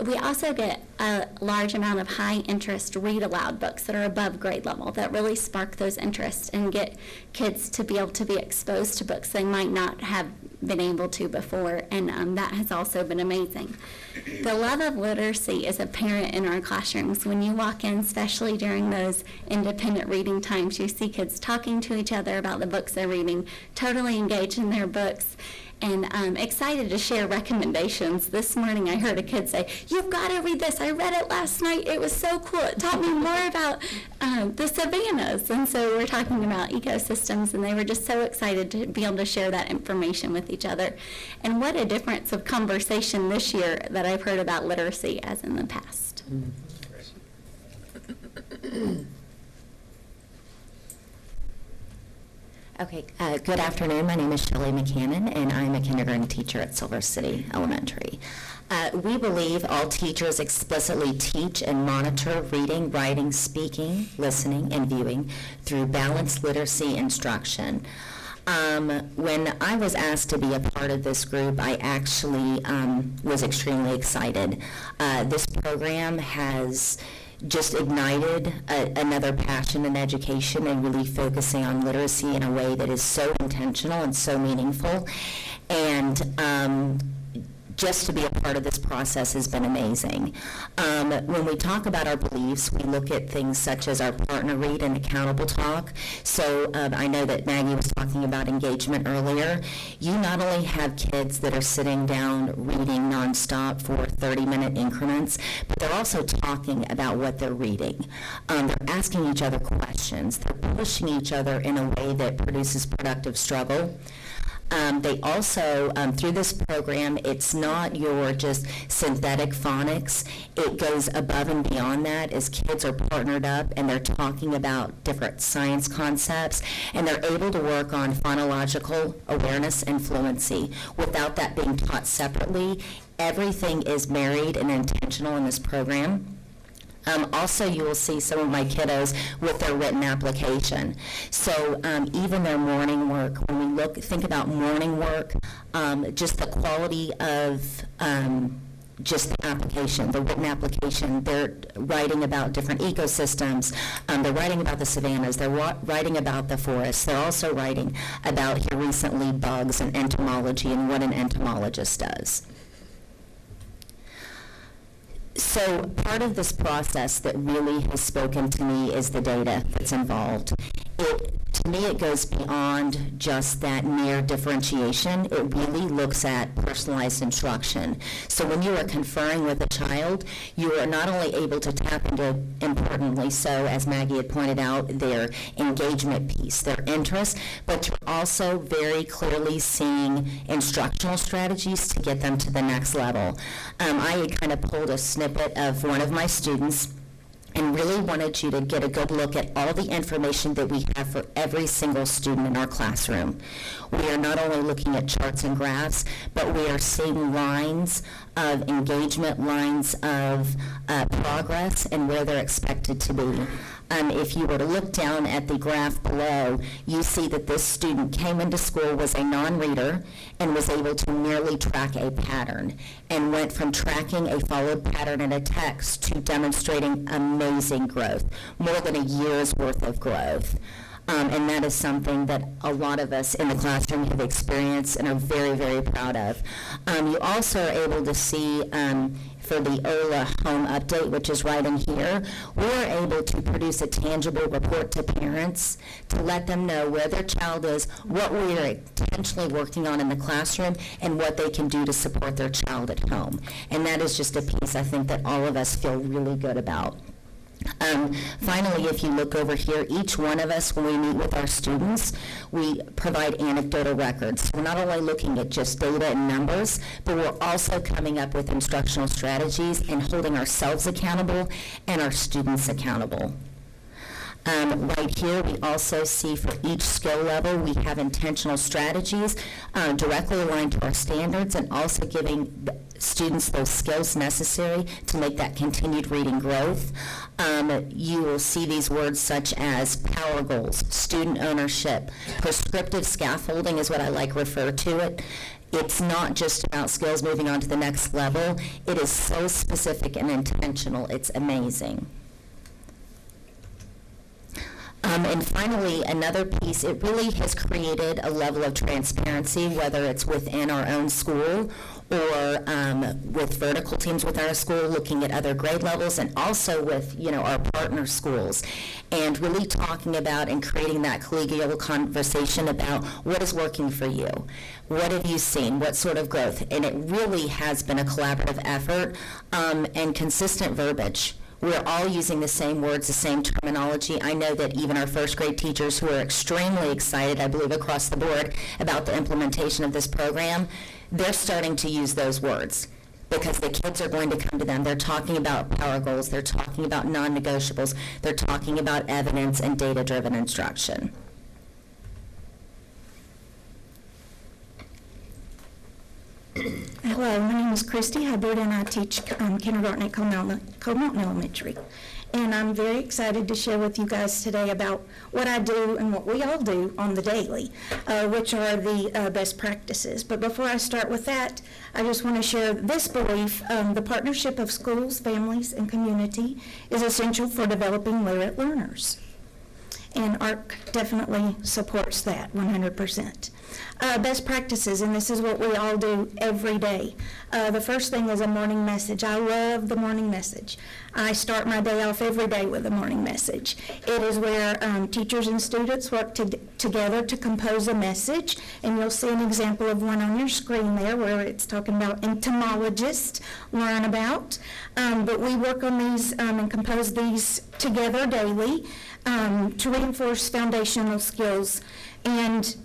We also get a large amount of high-interest read-aloud books that are above grade level that really spark those interests and get kids to be able to be exposed to books they might not have been able to before, and that has also been amazing. The love of literacy is apparent in our classrooms. When you walk in, especially during those independent reading times, you see kids talking to each other about the books they're reading, totally engaged in their books, and I'm excited to share recommendations. This morning I heard a kid say, "You've got to read this. I read it last night. It was so cool. It taught me more about the savannas." And so we're talking about ecosystems, and they were just so excited to be able to share that information with each other. And what a difference of conversation this year that I've heard about literacy as in the past. Okay, good afternoon. My name is Shelley McCannon, and I'm a kindergarten teacher at Silver City Elementary. We believe all teachers explicitly teach and monitor reading, writing, speaking, listening, and viewing through balanced literacy instruction. When I was asked to be a part of this group, I actually was extremely excited. This program has just ignited another passion in education and really focusing on literacy in a way that is so intentional and so meaningful. And just to be a part of this process has been amazing. When we talk about our beliefs, we look at things such as our partner read and accountable talk. So I know that Maggie was talking about engagement earlier. You not only have kids that are sitting down reading nonstop for 30-minute increments, but they're also talking about what they're reading. They're asking each other questions. They're pushing each other in a way that produces productive struggle. They also, through this program, it's not your just synthetic phonics. It goes above and beyond that as kids are partnered up and they're talking about different science concepts, and they're able to work on phonological awareness and fluency without that being taught separately. Everything is married and intentional in this program. Also, you will see some of my kiddos with their written application. So even their morning work, when we think about morning work, just the quality of just the application, the written application, they're writing about different ecosystems, they're writing about the savannas, they're writing about the forests, they're also writing about here recently bugs and entomology and what an entomologist does. So part of this process that really has spoken to me is the data that's involved. To me, it goes beyond just that mere differentiation. It really looks at personalized instruction. So when you are conferring with a child, you are not only able to tap into, importantly so, as Maggie had pointed out, their engagement piece, their interest, but you're also very clearly seeing instructional strategies to get them to the next level. I had kind of pulled a snippet of one of my students and really wanted you to get a good look at all the information that we have for every single student in our classroom. We are not only looking at charts and graphs, but we are seeing lines of engagement, lines of progress, and where they're expected to be. If you were to look down at the graph below, you see that this student came into school, was a non-reader, and was able to merely track a pattern, and went from tracking a followed pattern in a text to demonstrating amazing growth, more than a year's worth of growth. And that is something that a lot of us in the classroom have experienced and are very, very proud of. You also are able to see for the OLA home update, which is right in here, we are able to produce a tangible report to parents to let them know where their child is, what we are intentionally working on in the classroom, and what they can do to support their child at home. And that is just a piece I think that all of us feel really good about. Finally, if you look over here, each one of us, when we meet with our students, we provide anecdotal records. We're not only looking at just data and numbers, but we're also coming up with instructional strategies and holding ourselves accountable and our students accountable. Right here, we also see for each skill level, we have intentional strategies directly aligned to our standards, and also giving students those skills necessary to make that continued reading growth. You will see these words such as power goals, student ownership, prescriptive scaffolding is what I like to refer to it. It's not just about skills moving on to the next level. It is so specific and intentional. It's amazing. And finally, another piece, it really has created a level of transparency, whether it's within our own school or with vertical teams within our school, looking at other grade levels, and also with, our partner schools, and really talking about and creating that collegial conversation about what is working for you. What have you seen? What sort of growth? And it really has been a collaborative effort and consistent verbiage. We're all using the same words, the same terminology. I know that even our first grade teachers, who are extremely excited, I believe across the board, about the implementation of this program, they're starting to use those words because the kids are going to come to them. They're talking about power goals. They're talking about non-negotiables. They're talking about evidence and data-driven instruction. Hello, my name is Kristie Hubbard, and I teach kindergarten at Cold Mountain Elementary. And I'm very excited to share with you guys today about what I do and what we all do on the daily, which are the best practices. But before I start with that, I just want to share this belief. The partnership of schools, families, and community is essential for developing literate learners. And ARC definitely supports that 100%. Best practices, and this is what we all do every day. The first thing is a morning message. I love the morning message. I start my day off every day with a morning message. It is where teachers and students work together to compose a message, and you'll see an example of one on your screen there where it's talking about entomologists learn about. But we work on these and compose these together daily to reinforce foundational skills. And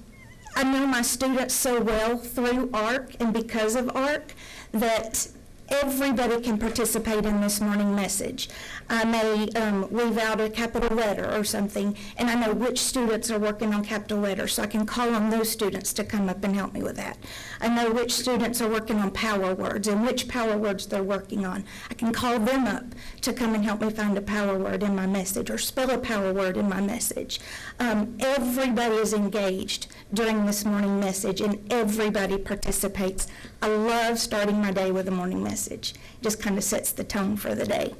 I know my students so well through ARC and because of ARC that everybody can participate in this morning message. I may leave out a capital letter or something, and I know which students are working on capital letters, so I can call on those students to come up and help me with that. I know which students are working on power words and which power words they're working on. I can call them up to come and help me find a power word in my message or spell a power word in my message. Everybody is engaged during this morning message, and everybody participates. I love starting my day with a morning message. It just kind of sets the tone for the day.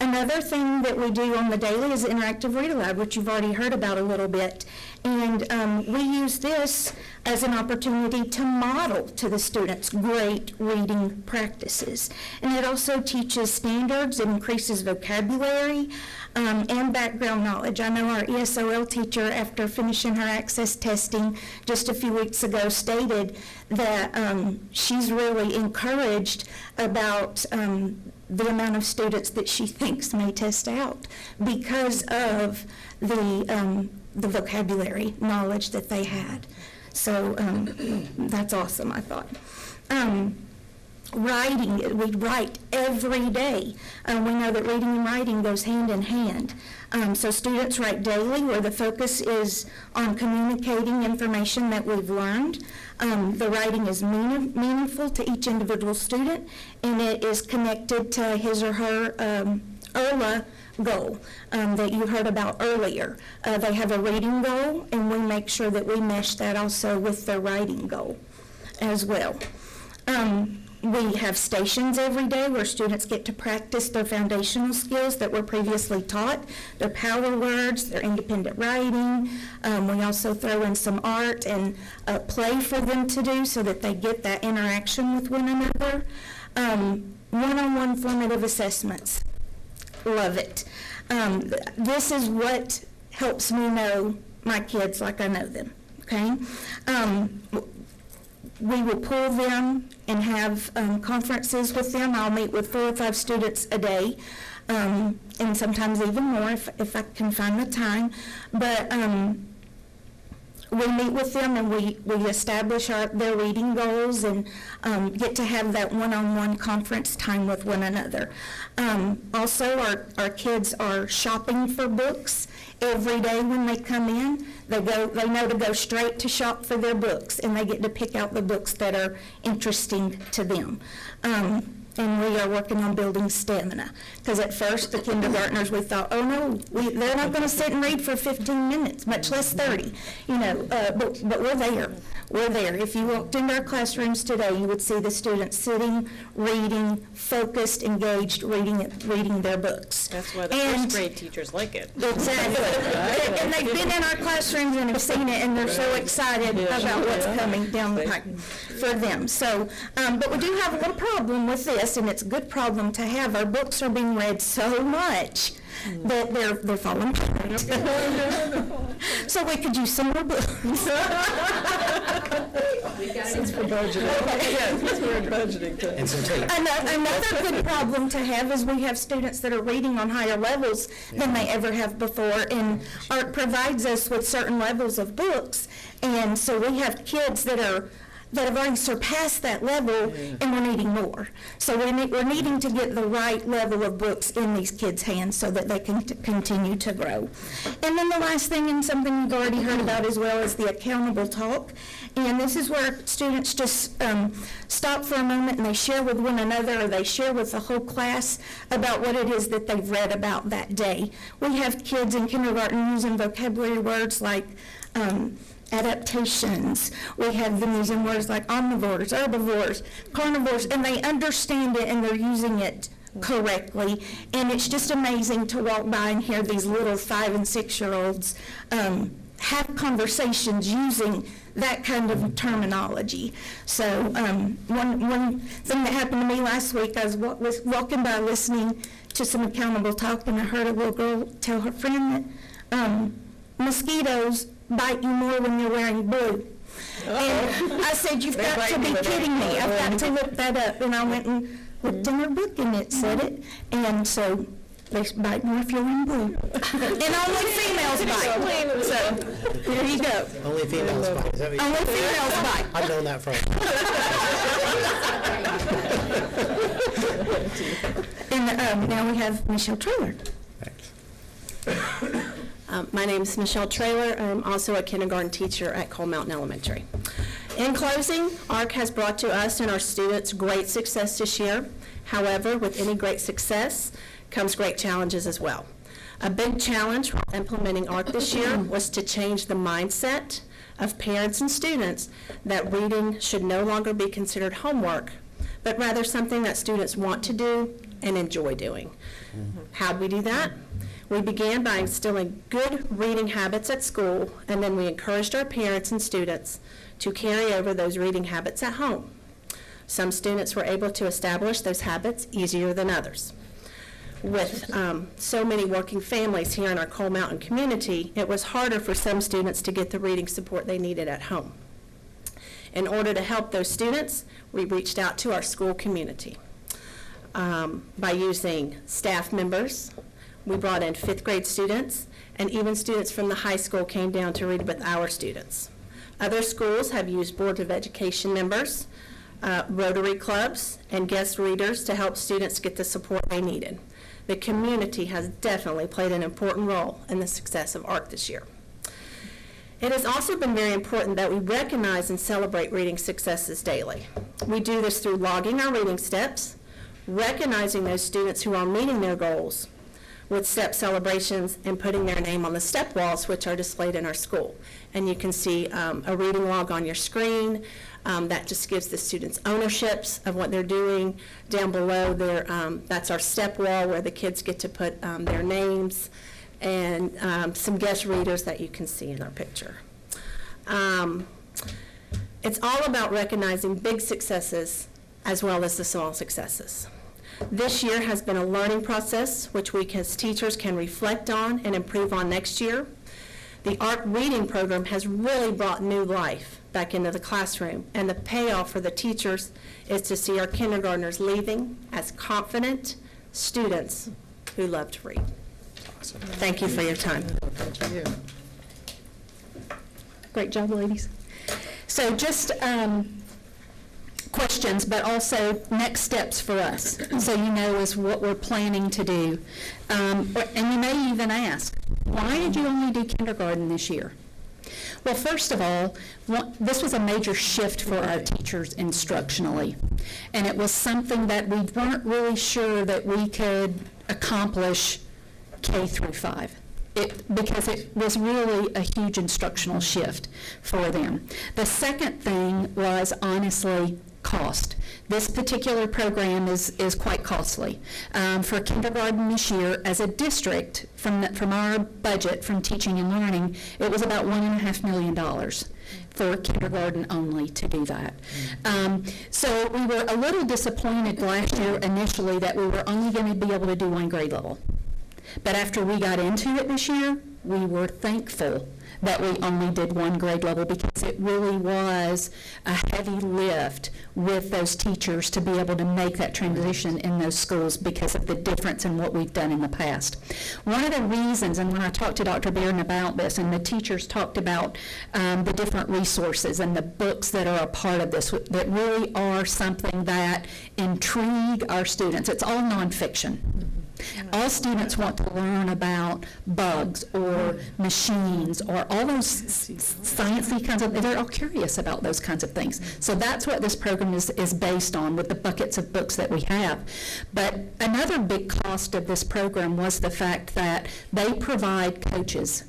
Another thing that we do on the daily is interactive read aloud, which you've already heard about a little bit. And we use this as an opportunity to model to the students great reading practices. And it also teaches standards, it increases vocabulary, and background knowledge. I know our ESOL teacher, after finishing her access testing just a few weeks ago, stated that she's really encouraged about the amount of students that she thinks may test out because of the vocabulary knowledge that they had. So that's awesome, I thought. Writing, we write every day. We know that reading and writing goes hand in hand. So students write daily, where the focus is on communicating information that we've learned. The writing is meaningful to each individual student, and it is connected to his or her ERLA goal that you heard about earlier. They have a reading goal, and we make sure that we mesh that also with their writing goal as well. We have stations every day where students get to practice their foundational skills that were previously taught, their power words, their independent writing. We also throw in some art and play for them to do so that they get that interaction with one another. One-on-one formative assessments. Love it. This is what helps me know my kids like I know them, okay? We will pull them and have conferences with them. I'll meet with 4 or 5 students a day, and sometimes even more if I can find the time. But we meet with them and we establish their reading goals and get to have that one-on-one conference time with one another. Also, our kids are shopping for books every day when they come in. They know to go straight to shop for their books, and they get to pick out the books that are interesting to them. And we are working on building stamina. Because at first, the kindergartners, we thought, oh no, they're not going to sit and read for 15 minutes, much less 30. But we're there. We're there. If you walked into our classrooms today, you would see the students sitting, reading, focused, engaged, reading their books. That's why the first grade teachers like it. Exactly. And they've been in our classrooms and have seen it, and they're so excited about what's coming down the pipe for them. So, but we do have a little problem with this, and it's a good problem to have. Our books are being read so much that they're falling apart. So we could use some more books. Since we're budgeting. And some tape. Another good problem to have is we have students that are reading on higher levels than they ever have before, and ARC provides us with certain levels of books, and so we have kids that have already surpassed that level, and we're needing more. So we're needing to get the right level of books in these kids' hands so that they can continue to grow. And then the last thing, and something you've already heard about as well, is the accountable talk. And this is where students just stop for a moment and they share with one another, or they share with the whole class about what it is that they've read about that day. We have kids in kindergarten using vocabulary words like adaptations. We have them using words like omnivores, herbivores, carnivores, and they understand it and they're using it correctly. And it's just amazing to walk by and hear these little 5- and 6-year-olds have conversations using that kind of terminology. So one thing that happened to me last week, I was walking by listening to some accountable talk, and I heard a little girl tell her friend that mosquitoes bite you more when you're wearing blue. And I said, you've got to be kidding me. I've got to look that up. And I went and looked in her book, and it said it. And so they bite more if you're wearing blue. And only females bite. So there you go. Only females bite. Only females bite. I've known that from. And now we have Michelle Trailer. My name is Michelle Traylor. I'm also a kindergarten teacher at Coal Mountain Elementary. In closing, ARC has brought to us and our students great success this year. However, with any great success comes great challenges as well. A big challenge while implementing ARC this year was to change the mindset of parents and students that reading should no longer be considered homework, but rather something that students want to do and enjoy doing. How do we do that? We began by instilling good reading habits at school, and then we encouraged our parents and students to carry over those reading habits at home. Some students were able to establish those habits easier than others. With so many working families here in our Coal Mountain community, it was harder for some students to get the reading support they needed at home. In order to help those students, we reached out to our school community by using staff members. We brought in 5th grade students, and even students from the high school came down to read with our students. Other schools have used Board of Education members Rotary clubs, and guest readers to help students get the support they needed. The community has definitely played an important role in the success of ARC this year. It has also been very important that we recognize and celebrate reading successes daily. We do this through logging our reading steps, recognizing those students who are meeting their goals with step celebrations, and putting their name on the step walls, which are displayed in our school. And you can see a reading log on your screen. That just gives the students ownerships of what they're doing. Down below there, that's our step wall where the kids get to put their names, and some guest readers that you can see in our picture. It's all about recognizing big successes as well as the small successes. This year has been a learning process which we as teachers can reflect on and improve on next year. The ARC reading program has really brought new life back into the classroom, and the payoff for the teachers is to see our kindergartners leaving as confident students who love to read. Awesome. Thank you for your time. Great job, ladies. So just questions, but also next steps for us, so you know is what we're planning to do. And you may even ask, why did you only do kindergarten this year? Well, first of all, this was a major shift for our teachers instructionally, and it was something that we weren't really sure that we could accomplish K through 5. Because it was really a huge instructional shift for them. The second thing was honestly cost. This particular program is quite costly. For kindergarten this year, as a district, from our budget from teaching and learning, it was about $1.5 million for kindergarten only to do that. So we were a little disappointed last year initially that we were only going to be able to do one grade level. But after we got into it this year, we were thankful that we only did one grade level, because it really was a heavy lift with those teachers to be able to make that transition in those schools because of the difference in what we've done in the past. One of the reasons, and when I talked to Dr. Bearden about this, and the teachers talked about the different resources and the books that are a part of this, that really are something that intrigue our students. It's all nonfiction. All students want to learn about bugs or machines or all those sciencey kinds of, they're all curious about those kinds of things. So that's what this program is based on, with the buckets of books that we have. But another big cost of this program was the fact that they provide coaches.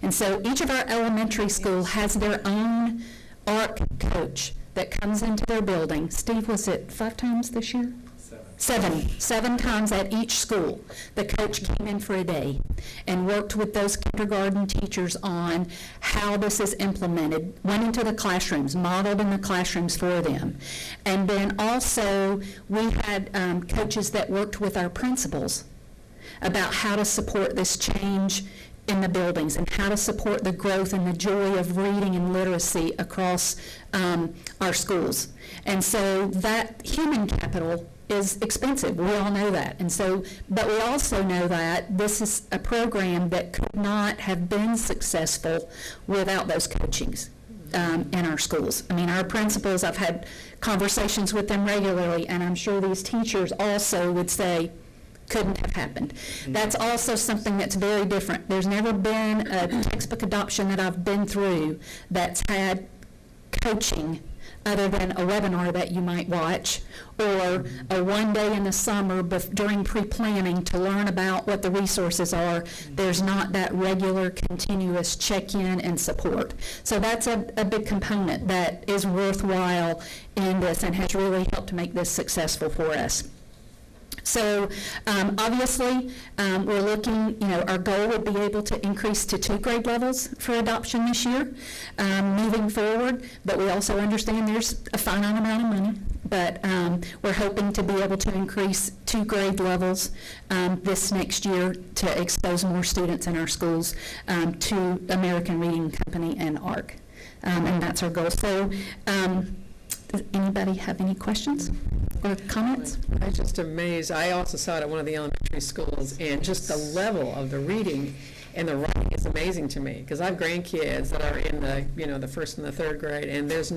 And so each of our elementary school has their own ARC coach that comes into their building. Steve, was it 5 times this year? Seven times at each school. The coach came in for a day and worked with those kindergarten teachers on how this is implemented, went into the classrooms, modeled in the classrooms for them. And then also we had coaches that worked with our principals about how to support this change in the buildings and how to support the growth and the joy of reading and literacy across our schools. And so that human capital is expensive. We all know that. And so, but we also know that this is a program that could not have been successful without those coachings in our schools. I mean, our principals, I've had conversations with them regularly, and I'm sure these teachers also would say, couldn't have happened. That's also something that's very different. There's never been a textbook adoption that I've been through that's had coaching other than a webinar that you might watch, or a one day in the summer during pre-planning to learn about what the resources are. There's not that regular continuous check-in and support. So that's a big component that is worthwhile in this and has really helped to make this successful for us. So obviously, we're looking, our goal would be able to increase to 2 grade levels for adoption this year, moving forward, but we also understand there's a finite amount of money, but we're hoping to be able to increase 2 grade levels this next year to expose more students in our schools to American Reading Company and ARC, and that's our goal. So does anybody have any questions? or comments? I'm just amazed. I also saw it at one of the elementary schools, and just the level of the reading and the writing is amazing to me, because I have grandkids that are in the, the first and the third grade, and there's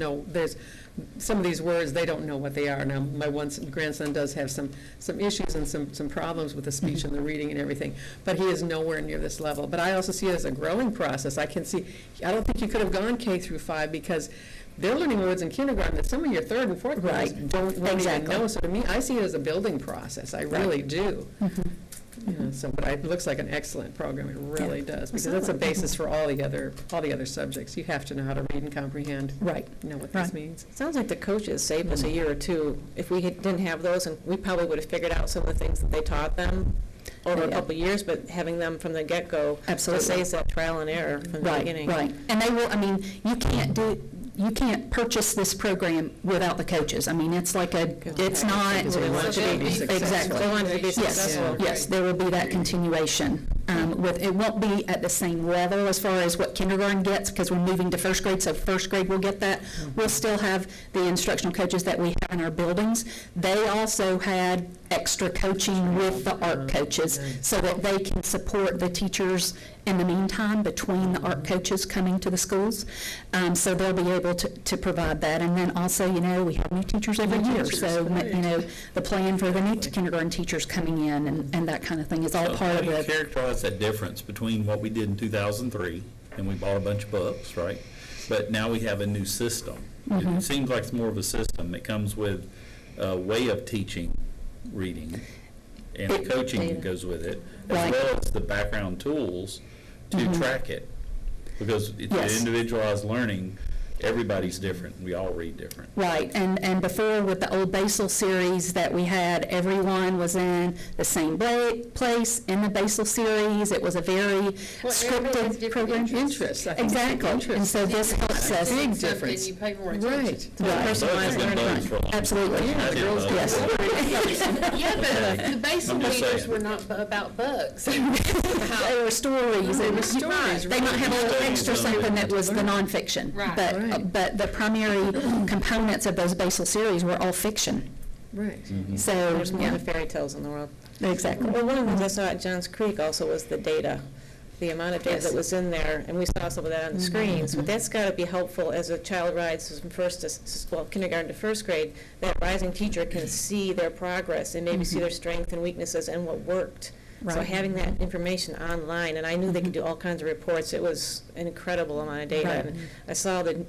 some of these words, they don't know what they are. Now, my grandson does have some issues and some problems with the speech and the reading and everything, but he is nowhere near this level. But I also see it as a growing process. I don't think you could have gone K through 5, because they're learning words in kindergarten that some of your third and fourth graders don't even know. So to me, I see it as a building process. I really do. But it looks like an excellent program. It really does, because that's a basis for all the other subjects. You have to know how to read and comprehend. Right. Know what this means. It sounds like the coaches saved us a year or two. If we didn't have those, and we probably would have figured out some of the things that they taught them over a couple of years, but having them from the get-go Absolutely. saves that trial and error from the beginning. Right. And they will, you can't purchase this program without the coaches. It's like it's not. They want it to be successful. Exactly. They want it to be successful. Yes, there will be that continuation. It won't be at the same level as far as what kindergarten gets, because we're moving to first grade, so first grade will get that. We'll still have the instructional coaches that we have in our buildings. They also had extra coaching with the art coaches so that they can support the teachers in the meantime between the art coaches coming to the schools. So they'll be able to provide that. And then also, we have new teachers every year. So, the plan for the new kindergarten teachers coming in and that kind of thing is all part of How do you it. characterize that difference between what we did in 2003, and we bought a bunch of books, right? But now we have a new system. It seems like it's more of a system that comes with a way of teaching reading and the coaching that goes with it, as well as the background tools to track it. Because it's individualized learning, everybody's different. We all read different. Right, and before with the old Basel series that we had, everyone was in the same place in the Basel series. It was a very scripted program. Interests. Exactly, and so this helps us. Big difference. You pay more attention. Right. Personalized learning. Absolutely. Yes. Yeah, but the Basel readers were not about bugs. They were stories. They were stories. They might have a little extra something that was the nonfiction. Right. But the primary components of those Basel series were all fiction. Right. So, There's more than fairy tales in the world. Exactly. Well, one of the things I saw at Johns Creek also was the data, the amount of data that was in there, and we saw some of that on the screens, but that's got to be helpful as a child rides from kindergarten to first grade. That rising teacher can see their progress and maybe see their strengths and weaknesses and what worked. So having that information online, and I knew they could do all kinds of reports. It was an incredible amount of data. And I saw the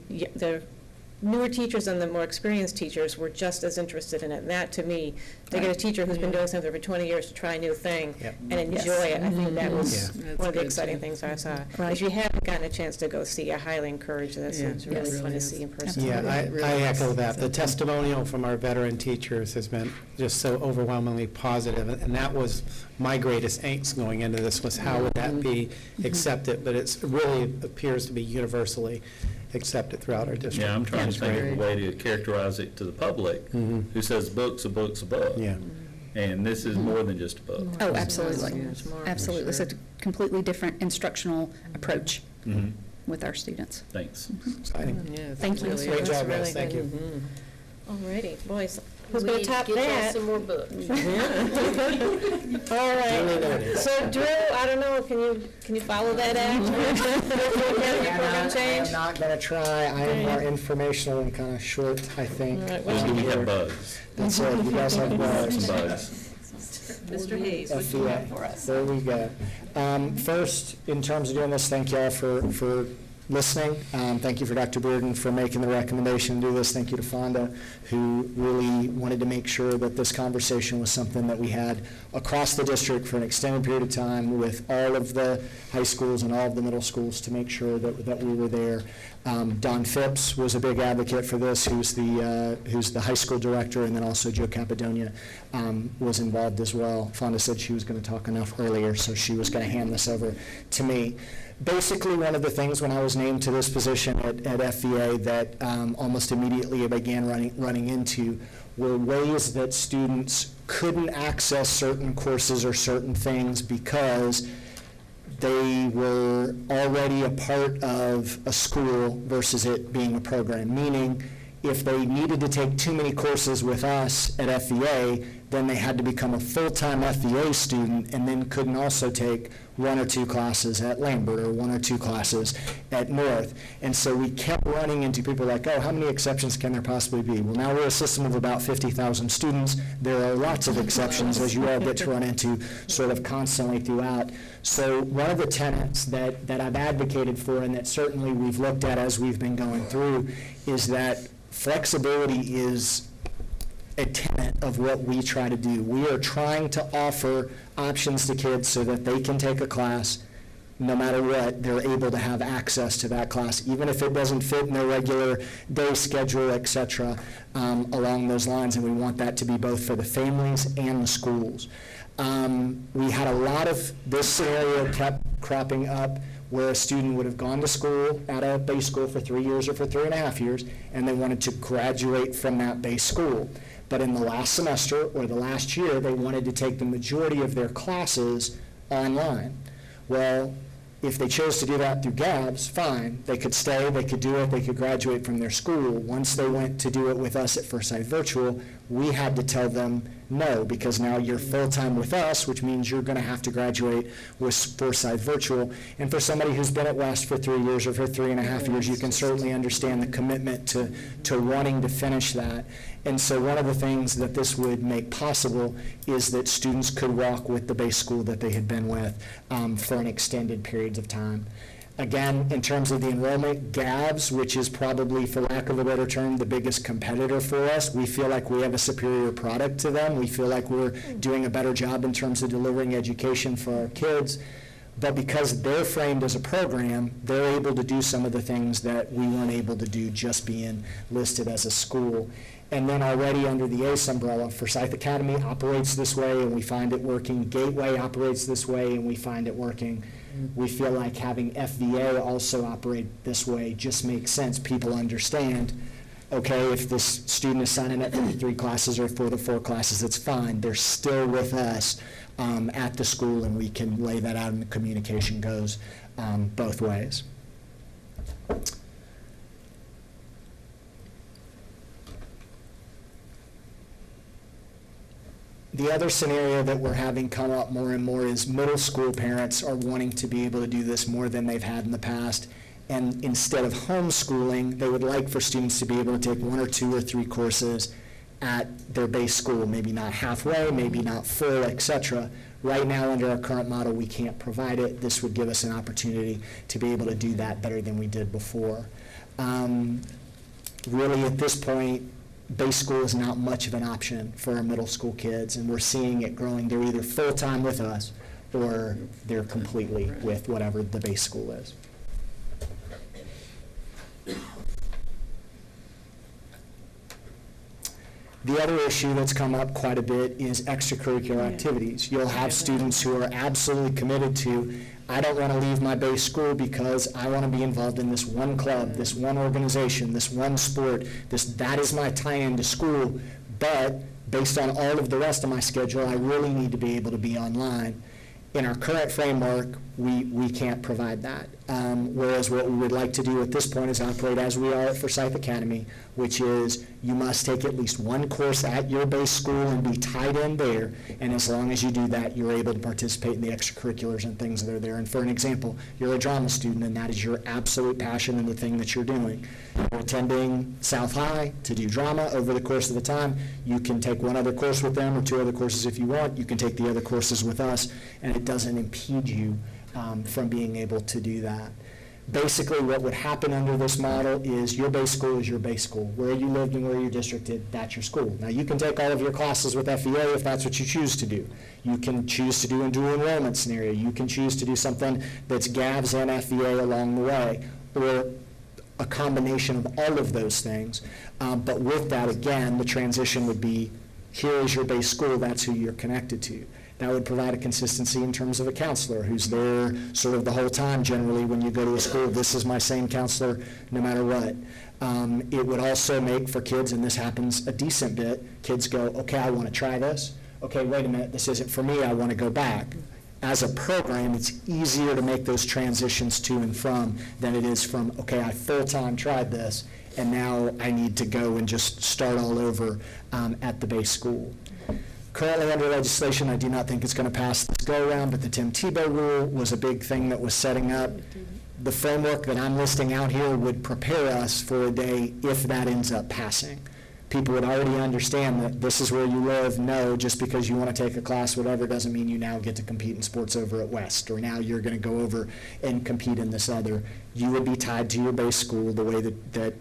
newer teachers and the more experienced teachers were just as interested in it. And that, to me, they get a teacher who's been doing something for 20 years to try a new thing and enjoy it. I think that was one of the exciting things I saw. If you haven't gotten a chance to go see, I highly encourage this. It's really fun to see in person. Yeah, I echo that. The testimonial from our veteran teachers has been just so overwhelmingly positive, and that was my greatest angst going into this, was how would that be accepted, but it really appears to be universally accepted throughout our district. Yeah, I'm trying to think of a way to characterize it to the public who says book's a book's a book. Yeah. And this is more than just a book. Oh, absolutely. Absolutely. It's a completely different instructional approach with our students. Thanks. Exciting. Yeah, Thank you. really Great job, really guys. Thank you. Alrighty, boys, who's We going need to top get y'all that? some more books. All right. So Drew, I don't know, can you follow that act? Program I change? am not going to try. I am more informational and kind of short, I think. All right, Well, do we have bugs? That's it. You guys have bugs. Some bugs. Mr. Hayes, what do you have for us? There we go. First, in terms of doing this, thank you all for listening. Thank you for Dr. Bearden for making the recommendation to do this. Thank you to Fonda, who really wanted to make sure that this conversation was something that we had across the district for an extended period of time with all of the high schools and all of the middle schools to make sure that we were there. Don Phipps was a big advocate for this, who's the high school director, and then also Joe Capadonia was involved as well. Fonda said she was going to talk enough earlier, so she was going to hand this over to me. Basically, one of the things when I was named to this position at FVA that almost immediately I began running into were ways that students couldn't access certain courses or certain things because they were already a part of a school versus it being a program. Meaning, If they needed to take too many courses with us at FVA, then they had to become a full-time FVA student and then couldn't also take 1 or 2 classes at Lambert or 1 or 2 classes at North. And so we kept running into people like, oh, how many exceptions can there possibly be? Well, now we're a system of about 50,000 students. There are lots of exceptions, as you all get to run into sort of constantly throughout. So one of the tenets that I've advocated for, and that certainly we've looked at as we've been going through, is that flexibility is a tenet of what we try to do. We are trying to offer options to kids so that they can take a class, no matter what, they're able to have access to that class, even if it doesn't fit in their regular day schedule, et cetera, along those lines, and we want that to be both for the families and the schools. We had a lot of this scenario kept cropping up where a student would have gone to school at a base school for 3 years or for 3.5 years, and they wanted to graduate from that base school. But in the last semester or the last year, they wanted to take the majority of their classes online. Well, if they chose to do that through GABS, fine. They could stay, they could do it, they could graduate from their school. Once they went to do it with us at Forsyth Virtual, we had to tell them no, because now you're full-time with us, which means you're going to have to graduate with Forsyth Virtual. And for somebody who's been at West for 3 years or for 3.5 years, you can certainly understand the commitment to wanting to finish that. And so one of the things that this would make possible is that students could walk with the base school that they had been with for an extended periods of time. Again, in terms of the enrollment, GABS, which is probably, for lack of a better term, the biggest competitor for us, we feel like we have a superior product to them. We feel like we're doing a better job in terms of delivering education for our kids. But because they're framed as a program, they're able to do some of the things that we weren't able to do just being listed as a school. And then already under the ACE umbrella, Forsyth Academy operates this way, and we find it working. Gateway operates this way, and we find it working. We feel like having FVA also operate this way just makes sense. People understand, okay, if this student is signing up for the 3 classes or for the 4 classes, it's fine. They're still with us at the school, and we can lay that out, and the communication goes both ways. The other scenario that we're having come up more and more is middle school parents are wanting to be able to do this more than they've had in the past. And instead of homeschooling, they would like for students to be able to take 1 or 2 or 3 courses at their base school, maybe not halfway, maybe not full, et cetera. Right now, under our current model, we can't provide it. This would give us an opportunity to be able to do that better than we did before. Really, at this point, base school is not much of an option for our middle school kids, and we're seeing it growing. They're either full-time with us or they're completely with whatever the base school is. The other issue that's come up quite a bit is extracurricular activities. You'll have students who are absolutely committed to, I don't want to leave my base school because I want to be involved in this one club, this one organization, this one sport, that is my tie-in to school, but based on all of the rest of my schedule, I really need to be able to be online. In our current framework, we can't provide that. Whereas what we would like to do at this point is operate as we are at Forsyth Academy, which is you must take at least 1 course at your base school and be tied in there. And as long as you do that, you're able to participate in the extracurriculars and things that are there. And for an example, you're a drama student, and that is your absolute passion and the thing that you're doing. You're attending South High to do drama over the course of the time. You can take 1 other course with them or 2 other courses if you want. You can take the other courses with us, and it doesn't impede you from being able to do that. Basically, what would happen under this model is your base school is your base school. Where you lived and where you're districted, that's your school. Now, you can take all of your classes with FEA if that's what you choose to do. You can choose to do a dual enrollment scenario. You can choose to do something that's GABS and FEA along the way, or a combination of all of those things. But with that, again, the transition would be, here is your base school, that's who you're connected to. That would provide a consistency in terms of a counselor who's there sort of the whole time. Generally, when you go to a school, this is my same counselor no matter what. It would also make for kids, and this happens a decent bit, kids go, okay, I want to try this. Okay, wait a minute, this isn't for me, I want to go back. As a program, it's easier to make those transitions to and from than it is from, okay, I full-time tried this, and now I need to go and just start all over at the base school. Currently under legislation, I do not think it's going to pass this go-around, but the Tim Tebow rule was a big thing that was setting up. The framework that I'm listing out here would prepare us for a day if that ends up passing. People would already understand that this is where you live. No, just because you want to take a class, whatever, doesn't mean you now get to compete in sports over at West, or now you're going to go over and compete in this other. You would be tied to your base school the way that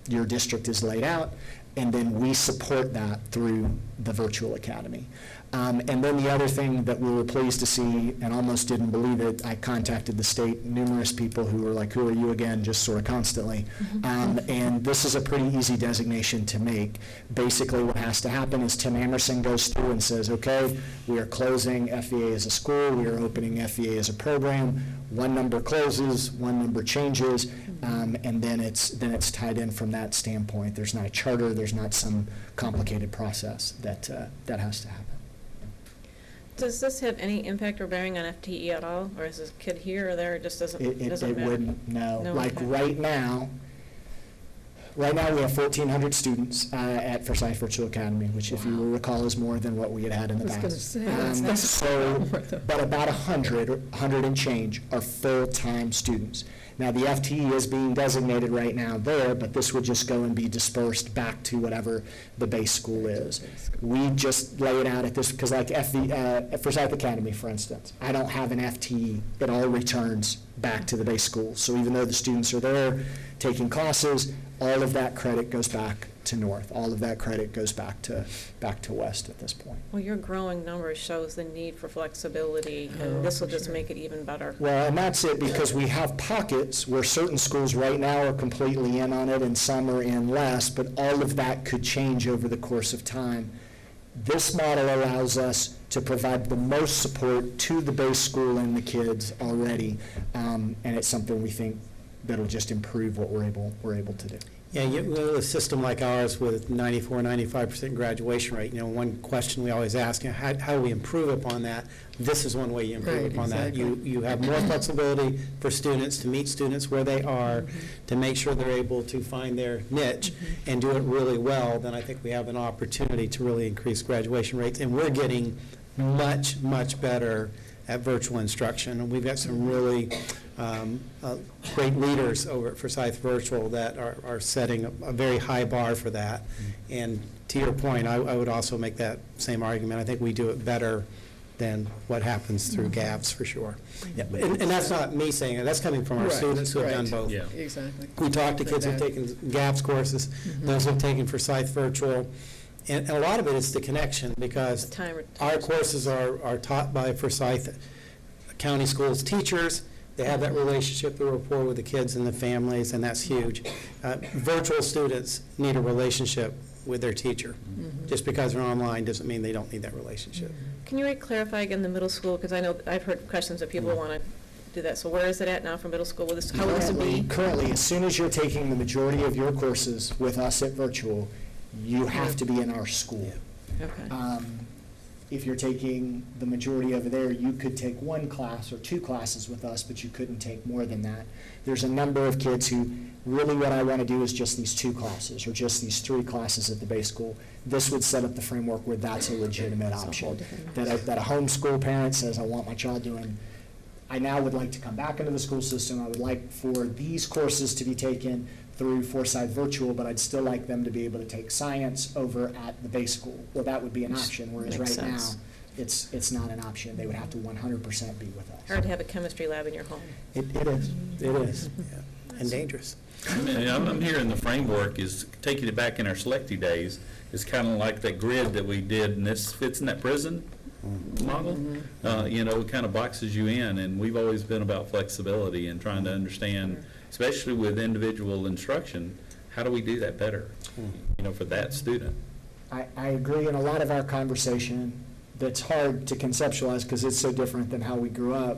your district is laid out, and then we support that through the virtual academy. And then the other thing that we were pleased to see, and almost didn't believe it, I contacted the state, numerous people who were like, who are you again, just sort of constantly. And this is a pretty easy designation to make. Basically what has to happen is Tim Amerson goes through and says, okay, we are closing FVA as a school, we are opening FVA as a program, one number closes, one number changes, and then it's tied in from that standpoint. There's not a charter, there's not some complicated process that has to happen. Does this have any impact or bearing on FTE at all, or is this kid here or there? It just doesn't It matter? wouldn't, no. Like okay. right now we have 1,400 students at Forsyth Virtual Academy, which if you will recall is more than what we had in the past. I was going to say, But about 100 and change are full-time students. Now, the FTE is being designated right now there, but this would just go and be dispersed back to whatever the base school is. We just lay it out at this, because like Forsyth Academy, for instance, I don't have an FTE. It all returns back to the base school. So even though the students are there taking classes, all of that credit goes back to North. All of that credit goes back to West at this point. Well, your growing numbers shows the need for flexibility, and this will just make it even better. Well, and that's it, because we have pockets where certain schools right now are completely in on it and some are in less, but all of that could change over the course of time. This model allows us to provide the most support to the base school and the kids already, and it's something we think that'll just improve what we're able to do. Yeah, with a system like ours with 94, 95% graduation rate, one question we always ask, how do we improve upon that? This is one way you improve upon that. You have more flexibility for students to meet students where they are, to make sure they're able to find their niche and do it really well. Then I think we have an opportunity to really increase graduation rates. And we're getting much, much better at virtual instruction. And we've got some really great leaders over at Forsyth Virtual that are setting a very high bar for that. And to your point, I would also make that same argument. I think we do it better than what happens through GAVs for sure. Yeah, and that's not me saying it. That's coming from our students who have done both. Yeah, exactly. We talk to kids who have taken GAVs courses, those who have taken Forsyth Virtual. And a lot of it is the connection, because our courses are taught by Forsyth County Schools teachers. They have that relationship, the rapport with the kids and the families, and that's huge. Virtual students need a relationship with their teacher. Just because they're online doesn't mean they don't need that relationship. Can you clarify again the middle school? Because I know I've heard questions that people want to do that. So where is it at now for middle school? How will this be? Currently, as soon as you're taking the majority of your courses with us at Virtual, you have to be in our school. Okay. If you're taking the majority over there, you could take one class or two classes with us, but you couldn't take more than that. There's a number of kids who really what I want to do is just these two classes or just these three classes at the base school. This would set up the framework where that's a legitimate option. That a homeschool parent says, I want my child doing, I now would like to come back into the school system. I would like for these courses to be taken through Forsyth Virtual, but I'd still like them to be able to take science over at the base school. Well, that would be an option, whereas right now, it's not an option. They would have to 100% be with us. Hard to have a chemistry lab in your home. It is. It is. Yeah. And dangerous. I'm hearing the framework is taking it back in our selective days. It's kind of like that grid that we did, and this fits in that prison model. It kind of boxes you in, and we've always been about flexibility and trying to understand, especially with individual instruction, how do we do that better, for that student? I agree. In a lot of our conversation, that's hard to conceptualize because it's so different than how we grew up.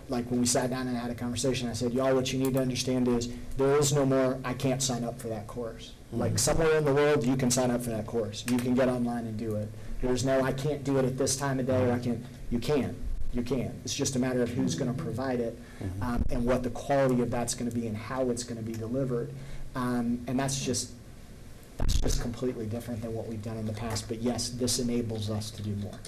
Like when we sat down and had a conversation, I said, y'all, what you need to understand is there is no more, I can't sign up for that course. Like somewhere in the world, you can sign up for that course. You can get online and do it. There's no, I can't do it at this time of day, or you can. It's just a matter of who's going to provide it and what the quality of that's going to be and how it's going to be delivered. And that's just completely different than what we've done in the past. But yes, this enables us to do more.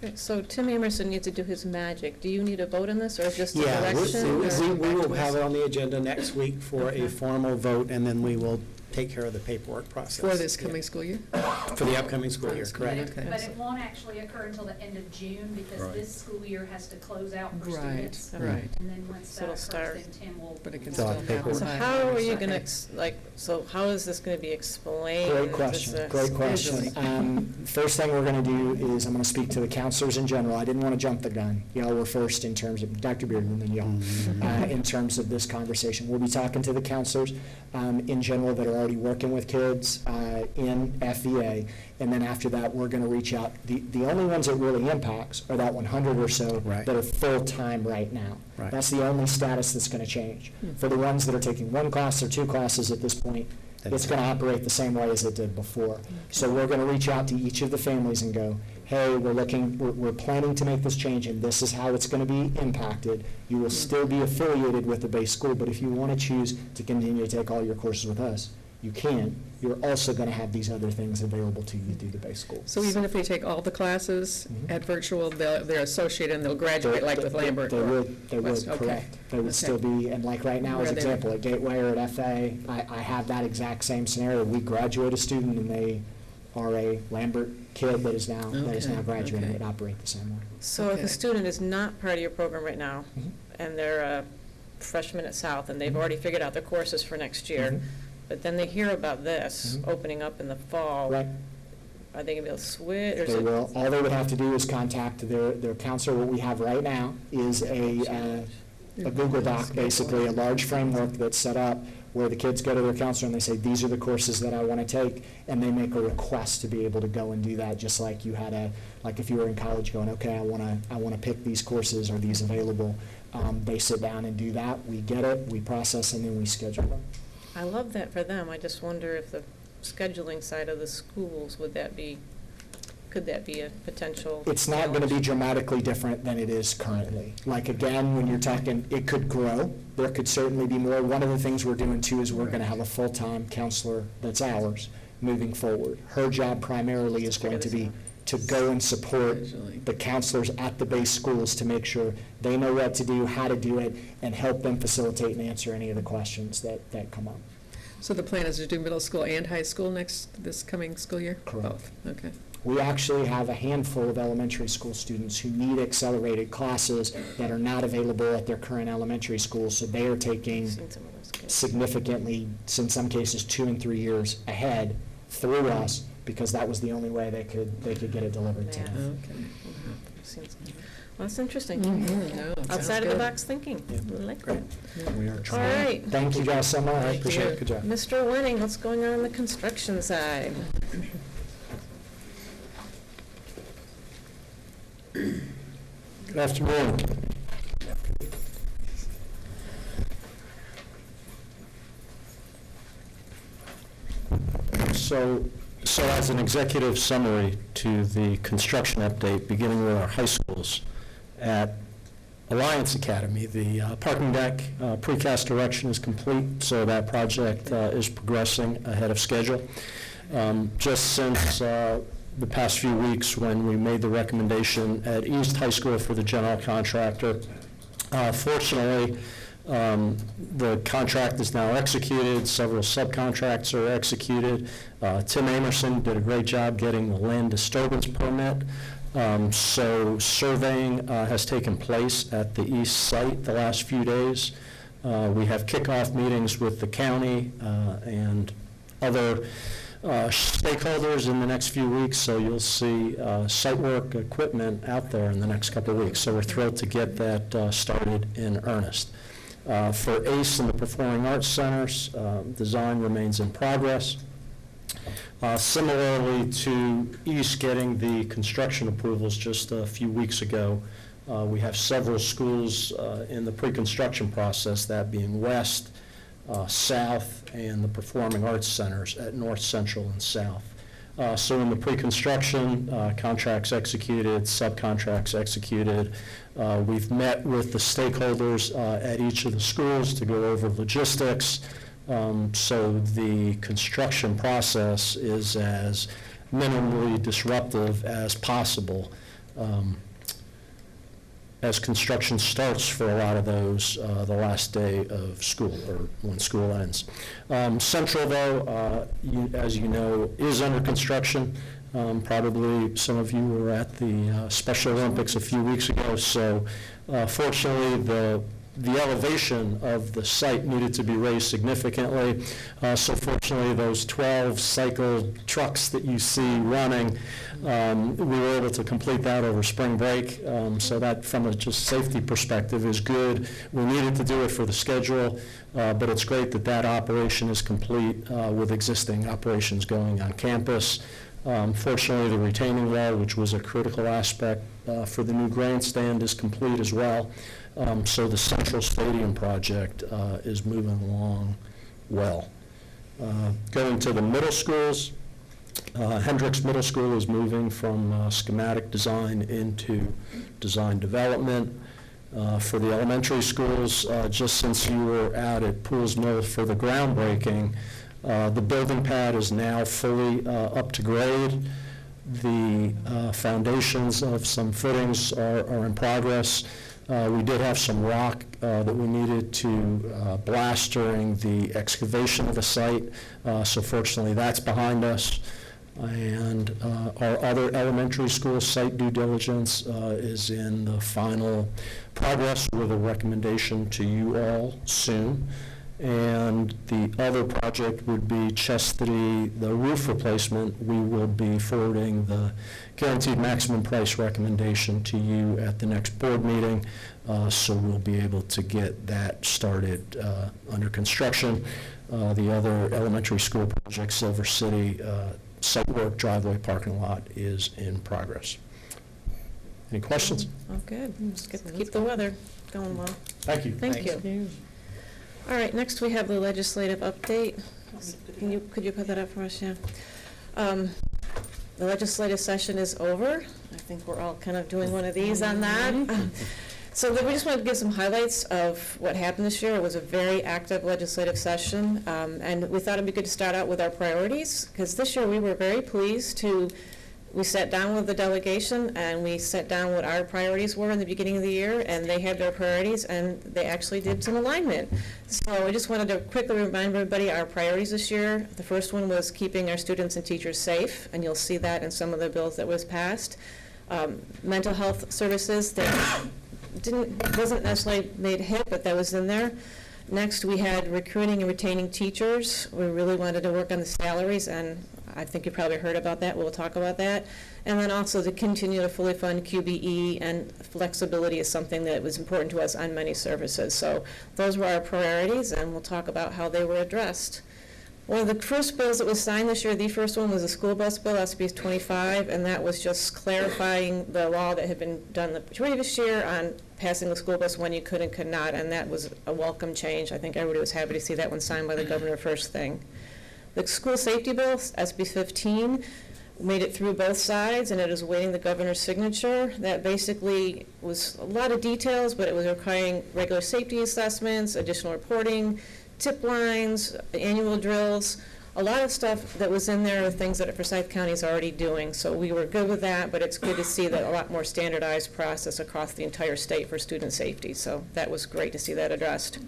Okay, so Tim Emerson needs to do his magic. Do you need a vote on this, or just a Yeah, direction? we will have it on the agenda next week for a formal vote, and then we will take care of the paperwork process. For this coming school year? For the upcoming school year, correct. Okay. But it won't actually occur until the end of June, because Right. this school year has to close out for Right, students. right. And then once So that it'll occurs, start. then Tim will. But it can Fill out still paperwork. So happen. how are you going to, so how is this going to be explained? Great Is question, this a- great question. First thing we're going to do is I'm going to speak to the counselors in general. I didn't want to jump the gun. Y'all were first in terms of, Dr. Bearden and then y'all, in terms of this conversation. We'll be talking to the counselors in general that are already working with kids in FEA, and then after that, we're going to reach out. The only ones it really impacts are that 100 or so Right. that are full-time right now. Right. That's the only status that's going to change. For the ones that are taking one class or two classes at this point, it's going to operate the same way as it did before. So we're going to reach out to each of the families and go, hey, we're planning to make this change, and this is how it's going to be impacted. You will still be affiliated with the base school, but if you want to choose to continue to take all your courses with us, you can. You're also going to have these other things available to you through the base school. So even if they take all the classes at virtual, they're associated and they'll graduate like with Lambert? They would, West- okay. correct. They would Okay. still be, and like right now, as Where an they- example, at Gateway or at FA, I have that exact same scenario. We graduate a student and they are a Lambert kid that is now Okay, graduating. okay. It operate the same way. So if Okay. a student is not part of your program right now, and they're a freshman at South, and they've already figured out their courses for next year, but then they hear about this opening up in the fall, Right. are they going to be able to switch? Or is They it- will, all they would have to do is contact their counselor. What we have right now is a Google Doc, basically, a large framework that's set up where the kids go to their counselor and they say, these are the courses that I want to take, and they make a request to be able to go and do that, just like you had like if you were in college going, okay, I want to pick these courses, are these available? They sit down and do that, we get it, we process, and then we schedule them. I love that for them. I just wonder if the scheduling side of the schools, could that be a potential? It's not going to be challenge? dramatically different than it is currently. Like, again, when you're talking, it could grow. There could certainly be more. One of the things we're doing, too, is we're going to have a full-time counselor that's ours moving forward. Her job primarily is going to be to go and support the counselors at the base schools to make sure they know what to do, how to do it, and help them facilitate and answer any of the questions that come up. So the plan is to do middle school and high school this coming school year? Correct. Both, okay. We actually have a handful of elementary school students who need accelerated classes that are not available at their current elementary school, so they are taking Seen some of those kids. significantly, in some cases, 2 and 3 years ahead through us, because that was the only way they could get it delivered to Yeah. them. Okay. I've seen some. Well, that's interesting. No, sounds Outside of the good. box thinking. I like that. We are All trying. right. Thank you guys so much. I Thank appreciate you. it. Good job. Mr. Wenning, what's going on the construction side? Good afternoon. So as an executive summary to the construction update, beginning with our high schools, at Alliance Academy, the parking deck precast erection is complete, so that project is progressing ahead of schedule. Just since the past few weeks when we made the recommendation at East High School for the general contractor, fortunately, the contract is now executed, several subcontracts are executed. Tim Amerson did a great job getting the land disturbance permit. So surveying has taken place at the east site the last few days. We have kickoff meetings with the county and other stakeholders in the next few weeks, so you'll see site work equipment out there in the next couple of weeks. So we're thrilled to get that started in earnest. For ACE and the Performing Arts Centers, design remains in progress. Similarly to East getting the construction approvals just a few weeks ago, we have several schools in the pre-construction process, that being West, South, and the Performing Arts Centers at North, Central, and South. So in the pre-construction, contracts executed, subcontracts executed. We've met with the stakeholders at each of the schools to go over logistics, So the construction process is as minimally disruptive as possible. As construction starts for a lot of those, the last day of school, or when school ends. Central, though, as you know, is under construction. Probably some of you were at the Special Olympics a few weeks ago, so fortunately the elevation of the site needed to be raised significantly. So fortunately, those 12 cycle trucks that you see running, we were able to complete that over spring break. So that, from a just safety perspective, is good. We needed to do it for the schedule, but it's great that that operation is complete with existing operations going on campus. Fortunately, the retaining wall, which was a critical aspect for the new grandstand, is complete as well. So the Central Stadium project is moving along well. Going to the middle schools, Hendricks Middle School is moving from schematic design into design development. For the elementary schools, just since you were out at Pools Mill for the groundbreaking, the building pad is now fully up to grade. The foundations of some footings are in progress. We did have some rock that we needed to blast during the excavation of the site, so fortunately that's behind us. And our other elementary school site due diligence is in the final progress with a recommendation to you all soon. And the other project would be Chastity, the roof replacement. We will be forwarding the guaranteed maximum price recommendation to you at the next board meeting, so we'll be able to get that started under construction. The other elementary school project, Silver City, site work, driveway, parking lot, is in progress. Any questions? Oh, good. Just keep the weather going well. Thank you. Thank you. All right, next we have the legislative update. Could you put that up for us, yeah? The legislative session is over. I think we're all kind of doing one of these on that. So we just wanted to give some highlights of what happened this year. It was a very active legislative session, and we thought it'd be good to start out with our priorities, because this year we were very pleased we sat down with the delegation and we sat down what our priorities were in the beginning of the year, and they had their priorities and they actually did some alignment. So I just wanted to quickly remind everybody our priorities this year. The first one was keeping our students and teachers safe, and you'll see that in some of the bills that was passed. Mental health services that wasn't necessarily made a hit, but that was in there. Next, we had recruiting and retaining teachers. We really wanted to work on the salaries, and I think you probably heard about that. We'll talk about that. And then also to continue to fully fund QBE, and flexibility is something that was important to us on many services. So those were our priorities, and we'll talk about how they were addressed. One of the first bills that was signed this year, the first one, was the school bus bill, SB 25, and that was just clarifying the law that had been done the previous year on passing the school bus when you could and could not, and that was a welcome change. I think everybody was happy to see that one signed by the governor first thing. The school safety bill, SB 15, made it through both sides, and it is awaiting the governor's signature. That basically was a lot of details, but it was requiring regular safety assessments, additional reporting, tip lines, annual drills. A lot of stuff that was in there are things that Forsyth County is already doing, so we were good with that, but it's good to see that a lot more standardized process across the entire state for student safety, so that was great to see that addressed.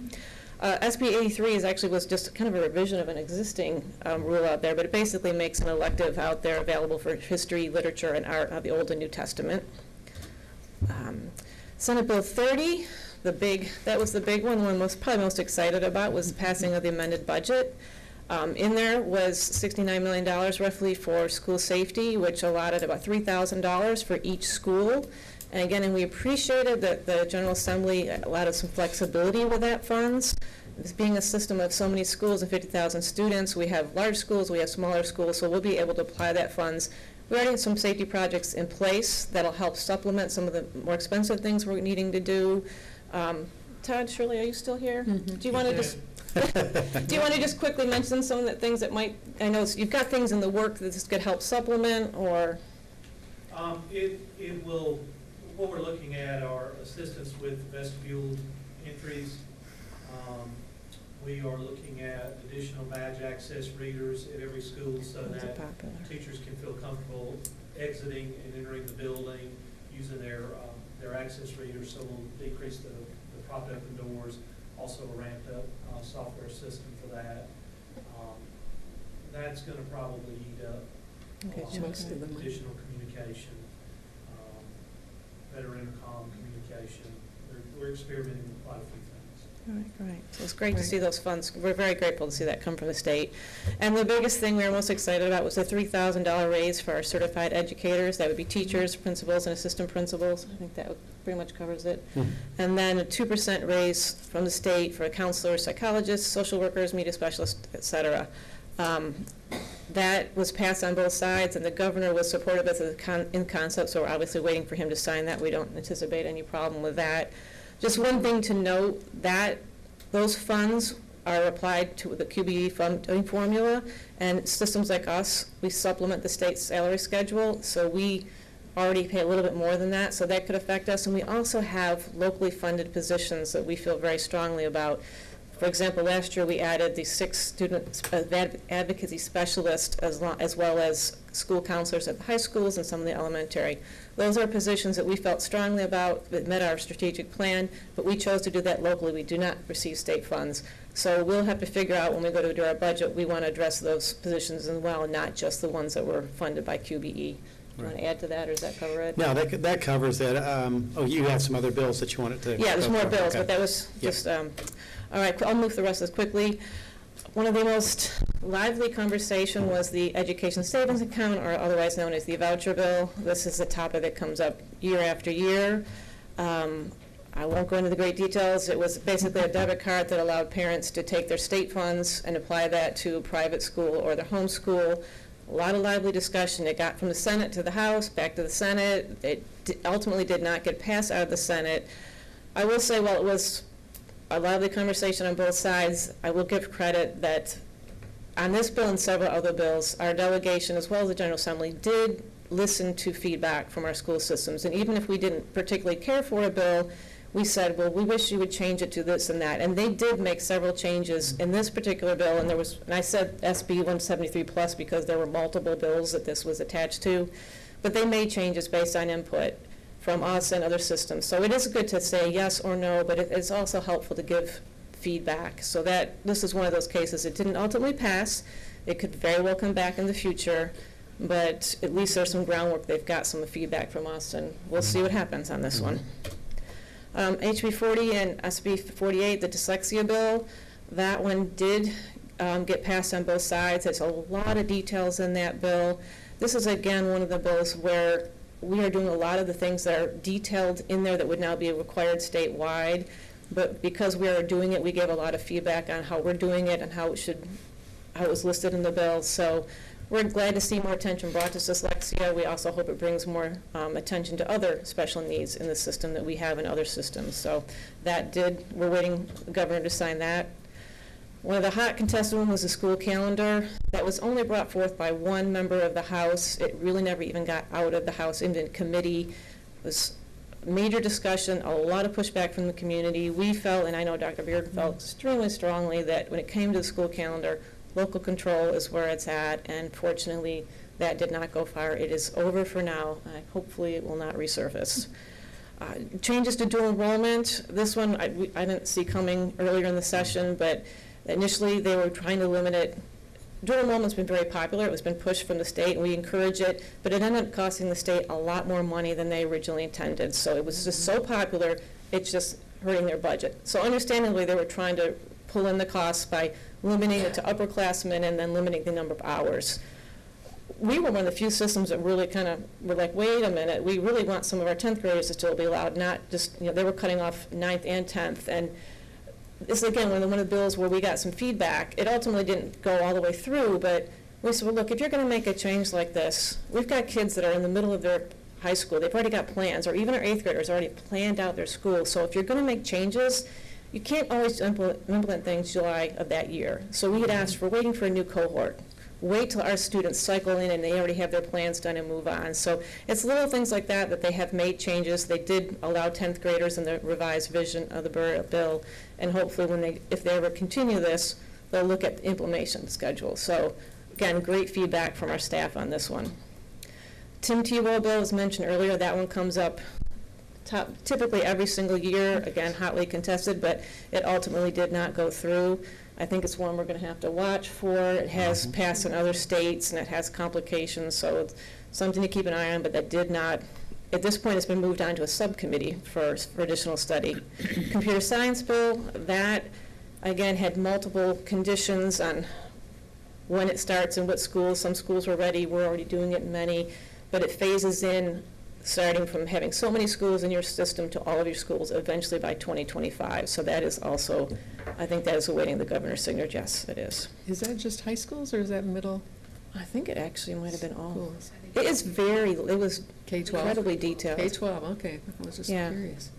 SB 83 was just kind of a revision of an existing rule out there, but it basically makes an elective out there available for history, literature, and art of the Old and New Testament. Senate Bill 30, that was the big one probably most excited about, was the passing of the amended budget. In there was $69 million roughly for school safety, which allotted about $3,000 for each school. And again, we appreciated that the General Assembly allowed some flexibility with that funds. This being a system of so many schools and 50,000 students, we have large schools, we have smaller schools, so we'll be able to apply that funds. We already have some safety projects in place that'll help supplement some of the more expensive things we're needing to do. Todd, Shirley, are you still here? Mm-hmm. Do you want to just do you want to just quickly mention some of the things that might, I know you've got things in the work that this could help supplement, or? It will, what we're looking at are assistance with vestibule entries, We are looking at additional badge access readers at every school so that teachers can feel comfortable exiting and entering the building using their access readers. So we'll decrease the propped open doors, also a ramped up software system for that. That's going to probably eat up additional communication, better intercom communication. We're experimenting with quite a few things. Right. So it's great to see those funds. We're very grateful to see that come from the state. And the biggest thing we were most excited about was the $3,000 raise for our certified educators. That would be teachers, principals, and assistant principals. I think that pretty much covers it. And then a 2% raise from the state for counselors, psychologists, social workers, media specialists, et cetera. That was passed on both sides, and the governor was supportive of it in concept, so we're obviously waiting for him to sign that. We don't anticipate any problem with that. Just one thing to note, that those funds are applied to the QBE funding formula, and systems like us, we supplement the state salary schedule, so we already pay a little bit more than that, so that could affect us. And we also have locally funded positions that we feel very strongly about. For example, last year we added the 6 student advocacy specialists as well as school counselors at the high schools and some of the elementary. Those are positions that we felt strongly about that met our strategic plan, but we chose to do that locally. We do not receive state funds. So we'll have to figure out when we go to do our budget, we want to address those positions as well, not just the ones that were funded by QBE. Do you want to add to that, or does that cover it? No, that covers it. Oh, you had some other bills that you wanted to... Yeah, there's more bills, but that was just... all right, I'll move the rest of this quickly. One of the most lively conversation was the education savings account, or otherwise known as the voucher bill. This is a topic that comes up year after year. I won't go into the great details. It was basically a debit card that allowed parents to take their state funds and apply that to a private school or their home school. A lot of lively discussion. It got from the Senate to the House, back to the Senate. It ultimately did not get passed out of the Senate. I will say, while it was a lively conversation on both sides, I will give credit that on this bill and several other bills, our delegation, as well as the General Assembly, did listen to feedback from our school systems. And even if we didn't particularly care for a bill, we said, well, we wish you would change it to this and that. And they did make several changes in this particular bill. And I said SB 173 plus because there were multiple bills that this was attached to. But they made changes based on input from us and other systems. So it is good to say yes or no, but it's also helpful to give feedback. So that this is one of those cases. It didn't ultimately pass. It could very well come back in the future, but at least there's some groundwork. They've got some feedback from us, and we'll see what happens on this one. HB 40 and SB 48, the dyslexia bill, that one did get passed on both sides. There's a lot of details in that bill. This is, again, one of the bills where we are doing a lot of the things that are detailed in there that would now be required statewide, but because we are doing it, we gave a lot of feedback on how we're doing it and how it was listed in the bill. So we're glad to see more attention brought to dyslexia. We also hope it brings more attention to other special needs in the system that we have in other systems. So we're waiting for the governor to sign that. One of the hot contested ones was the school calendar. That was only brought forth by one member of the House. It really never even got out of the House into committee. It was major discussion, a lot of pushback from the community. We felt, and I know Dr. Bearden felt extremely strongly, that when it came to the school calendar, local control is where it's at, and fortunately that did not go far. It is over for now. Hopefully it will not resurface. Changes to dual enrollment. This one I didn't see coming earlier in the session, but initially they were trying to limit it. Dual enrollment's been very popular. It was been pushed from the state, and we encourage it, but it ended up costing the state a lot more money than they originally intended. So it was just so popular, it's just hurting their budget. So understandably, they were trying to pull in the costs by limiting it to upperclassmen and then limiting the number of hours. We were one of the few systems that really kind of were like, wait a minute, we really want some of our 10th graders to still be allowed, not just, they were cutting off 9th and 10th. And this is, again, one of the bills where we got some feedback. It ultimately didn't go all the way through, but we said, well, look, if you're going to make a change like this, we've got kids that are in the middle of their high school. They've already got plans, or even our 8th graders already planned out their school. So if you're going to make changes, you can't always implement things July of that year. So we had asked for waiting for a new cohort. wait till our students cycle in and they already have their plans done and move on. So it's little things like that that they have made changes. They did allow 10th graders in the revised vision of the bill, and hopefully if they ever continue this, they'll look at the implementation schedule. So again, great feedback from our staff on this one. Tim Tebow bill was mentioned earlier. That one comes up typically every single year, again, hotly contested, but it ultimately did not go through. I think it's one we're going to have to watch for. It has passed in other states, and it has complications, so it's something to keep an eye on, but that did not, at this point, it's been moved on to a subcommittee for additional study. Computer science bill, that, again, had multiple conditions on when it starts and what schools. Some schools were ready. We're already doing it in many, but it phases in starting from having so many schools in your system to all of your schools eventually by 2025. So that is also, I think that is awaiting the governor's signature. Yes, it is. Is that just high schools or is that middle? I think it actually might have been all. Schools. It was K-12? incredibly detailed. K-12, okay. I was just curious.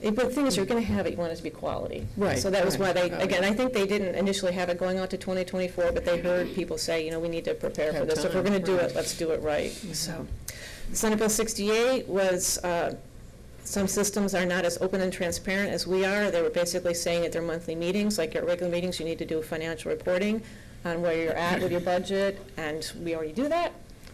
But the thing is, you're going to have it, you want it to be quality. Right. So that was why they, Right. again, I think they didn't initially have it going out to 2024, but they heard people say, you know, we need to prepare for this. If we're going to do it, let's do it right. So, Senate Bill 68 was, some systems are not as open and transparent as we are. They were basically saying at their monthly meetings, like your regular meetings, you need to do financial reporting on where you're at with your budget, and we already do that.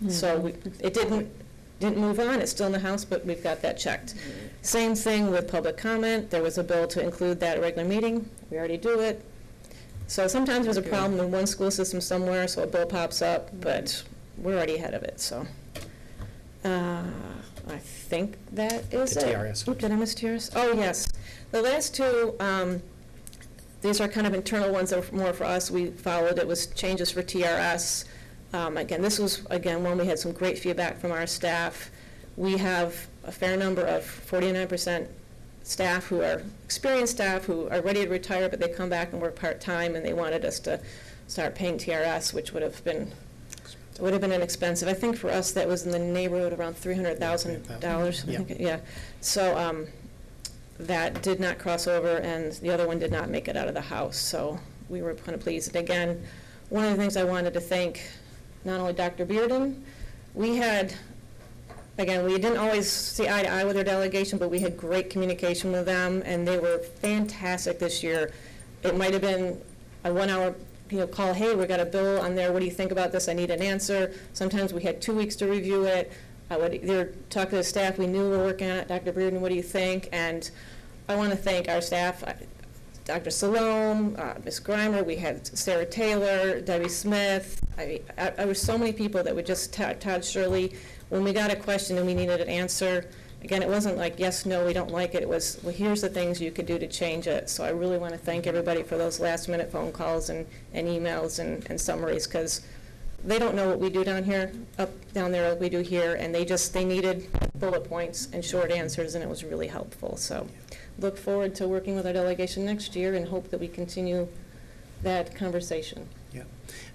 So it didn't move on. It's still in the House, but we've got that checked. Same thing with public comment. There was a bill to include that at a regular meeting. We already do it. So sometimes there's a problem in one school system somewhere, so a bill pops up, but we're already ahead of it, so. I think that is it. TRS. Oop, did I miss TRS? Oh, yes. The last two, these are kind of internal ones that were more for us. We followed. It was changes for TRS. Again, this was, one we had some great feedback from our staff. We have a fair number of 49% staff who are experienced staff who are ready to retire, but they come back and work part-time, and they wanted us to start paying TRS, which would have been inexpensive. I think for us that was in the neighborhood around $300,000. Yeah. So that did not cross over, and the other one did not make it out of the House. So we were kind of pleased. And again, one of the things I wanted to thank not only Dr. Bearden, we didn't always see eye to eye with our delegation, but we had great communication with them, and they were fantastic this year. It might have been a 1 hour call, hey, we got a bill on there, what do you think about this? I need an answer. Sometimes we had 2 weeks to review it. I would either talk to the staff, we knew we were working on it, Dr. Bearden, what do you think? And I want to thank our staff, Dr. Salome, Ms. Grimer, we had Sarah Taylor, Debbie Smith. I was so many people that would just, Todd Shirley, when we got a question and we needed an answer, again, it wasn't like, yes, no, we don't like it. It was, well, here's the things you could do to change it. So I really want to thank everybody for those last-minute phone calls and emails and summaries, because they don't know what we do down there, what we do here, and they needed bullet points and short answers, and it was really helpful. So look forward to working with our delegation next year and hope that we continue that conversation. Yeah.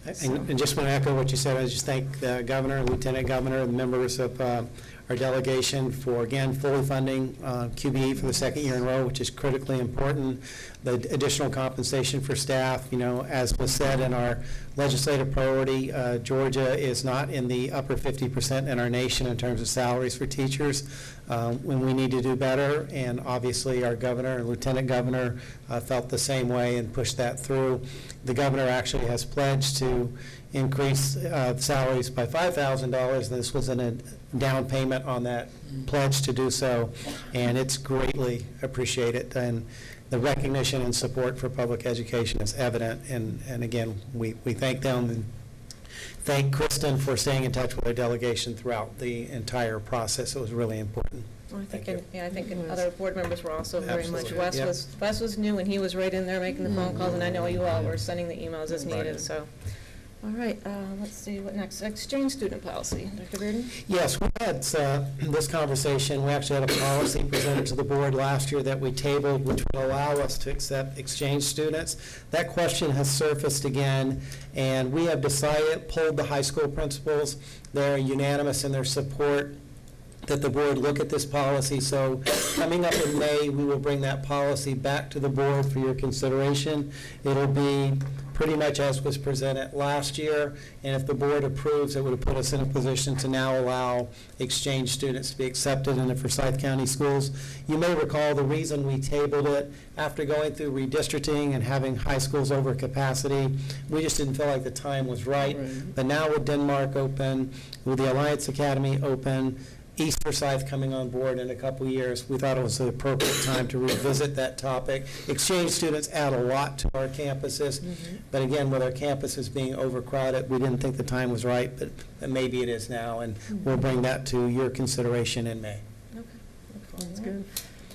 And just want to echo what you said. I just thank the governor, lieutenant governor, and the members of our delegation for, again, fully funding QBE for the second year in a row, which is critically important. The additional compensation for staff, as was said in our legislative priority, Georgia is not in the upper 50% in our nation in terms of salaries for teachers. When we need to do better, and obviously our governor and lieutenant governor felt the same way and pushed that through. The governor actually has pledged to increase salaries by $5,000. This was a down payment on that pledge to do so, and it's greatly appreciated. And the recognition and support for public education is evident. And again, we thank them and thank Kristin for staying in touch with our delegation throughout the entire process. It was really important. Well, I think other board members were also very much. Absolutely. Wes was new, and he was right in there making the phone calls, and I know you all were sending the emails as needed. So, all right, let's see what next. Exchange student policy, Dr. Bearden. Yes, we had this conversation. We actually had a policy presented to the board last year that we tabled, which would allow us to accept exchange students. That question has surfaced again, and we have pulled the high school principals. They're unanimous in their support that the board look at this policy. So coming up in May, we will bring that policy back to the board for your consideration. It'll be pretty much as was presented last year, and if the board approves, it would put us in a position to now allow exchange students to be accepted in the Forsyth County schools. You may recall the reason we tabled it, after going through redistricting and having high schools over capacity, we just didn't feel like the time was right. But now with Denmark open, with the Alliance Academy open, East Forsyth coming on board in a couple of years, we thought it was the appropriate time to revisit that topic. Exchange students add a lot to our campuses, but again, with our campuses being overcrowded, we didn't think the time was right, but maybe it is now, and we'll bring that to your consideration in May. Okay. That's good.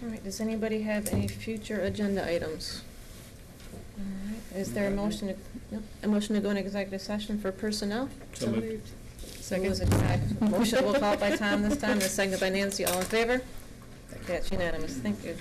All right, does anybody have any future agenda items? All right, is there a motion to go into executive session for personnel? So moved. Second. Was it tied? Motion, we'll call it by Tom this time, and seconded by Nancy. All in favor? That's unanimous. Thank you.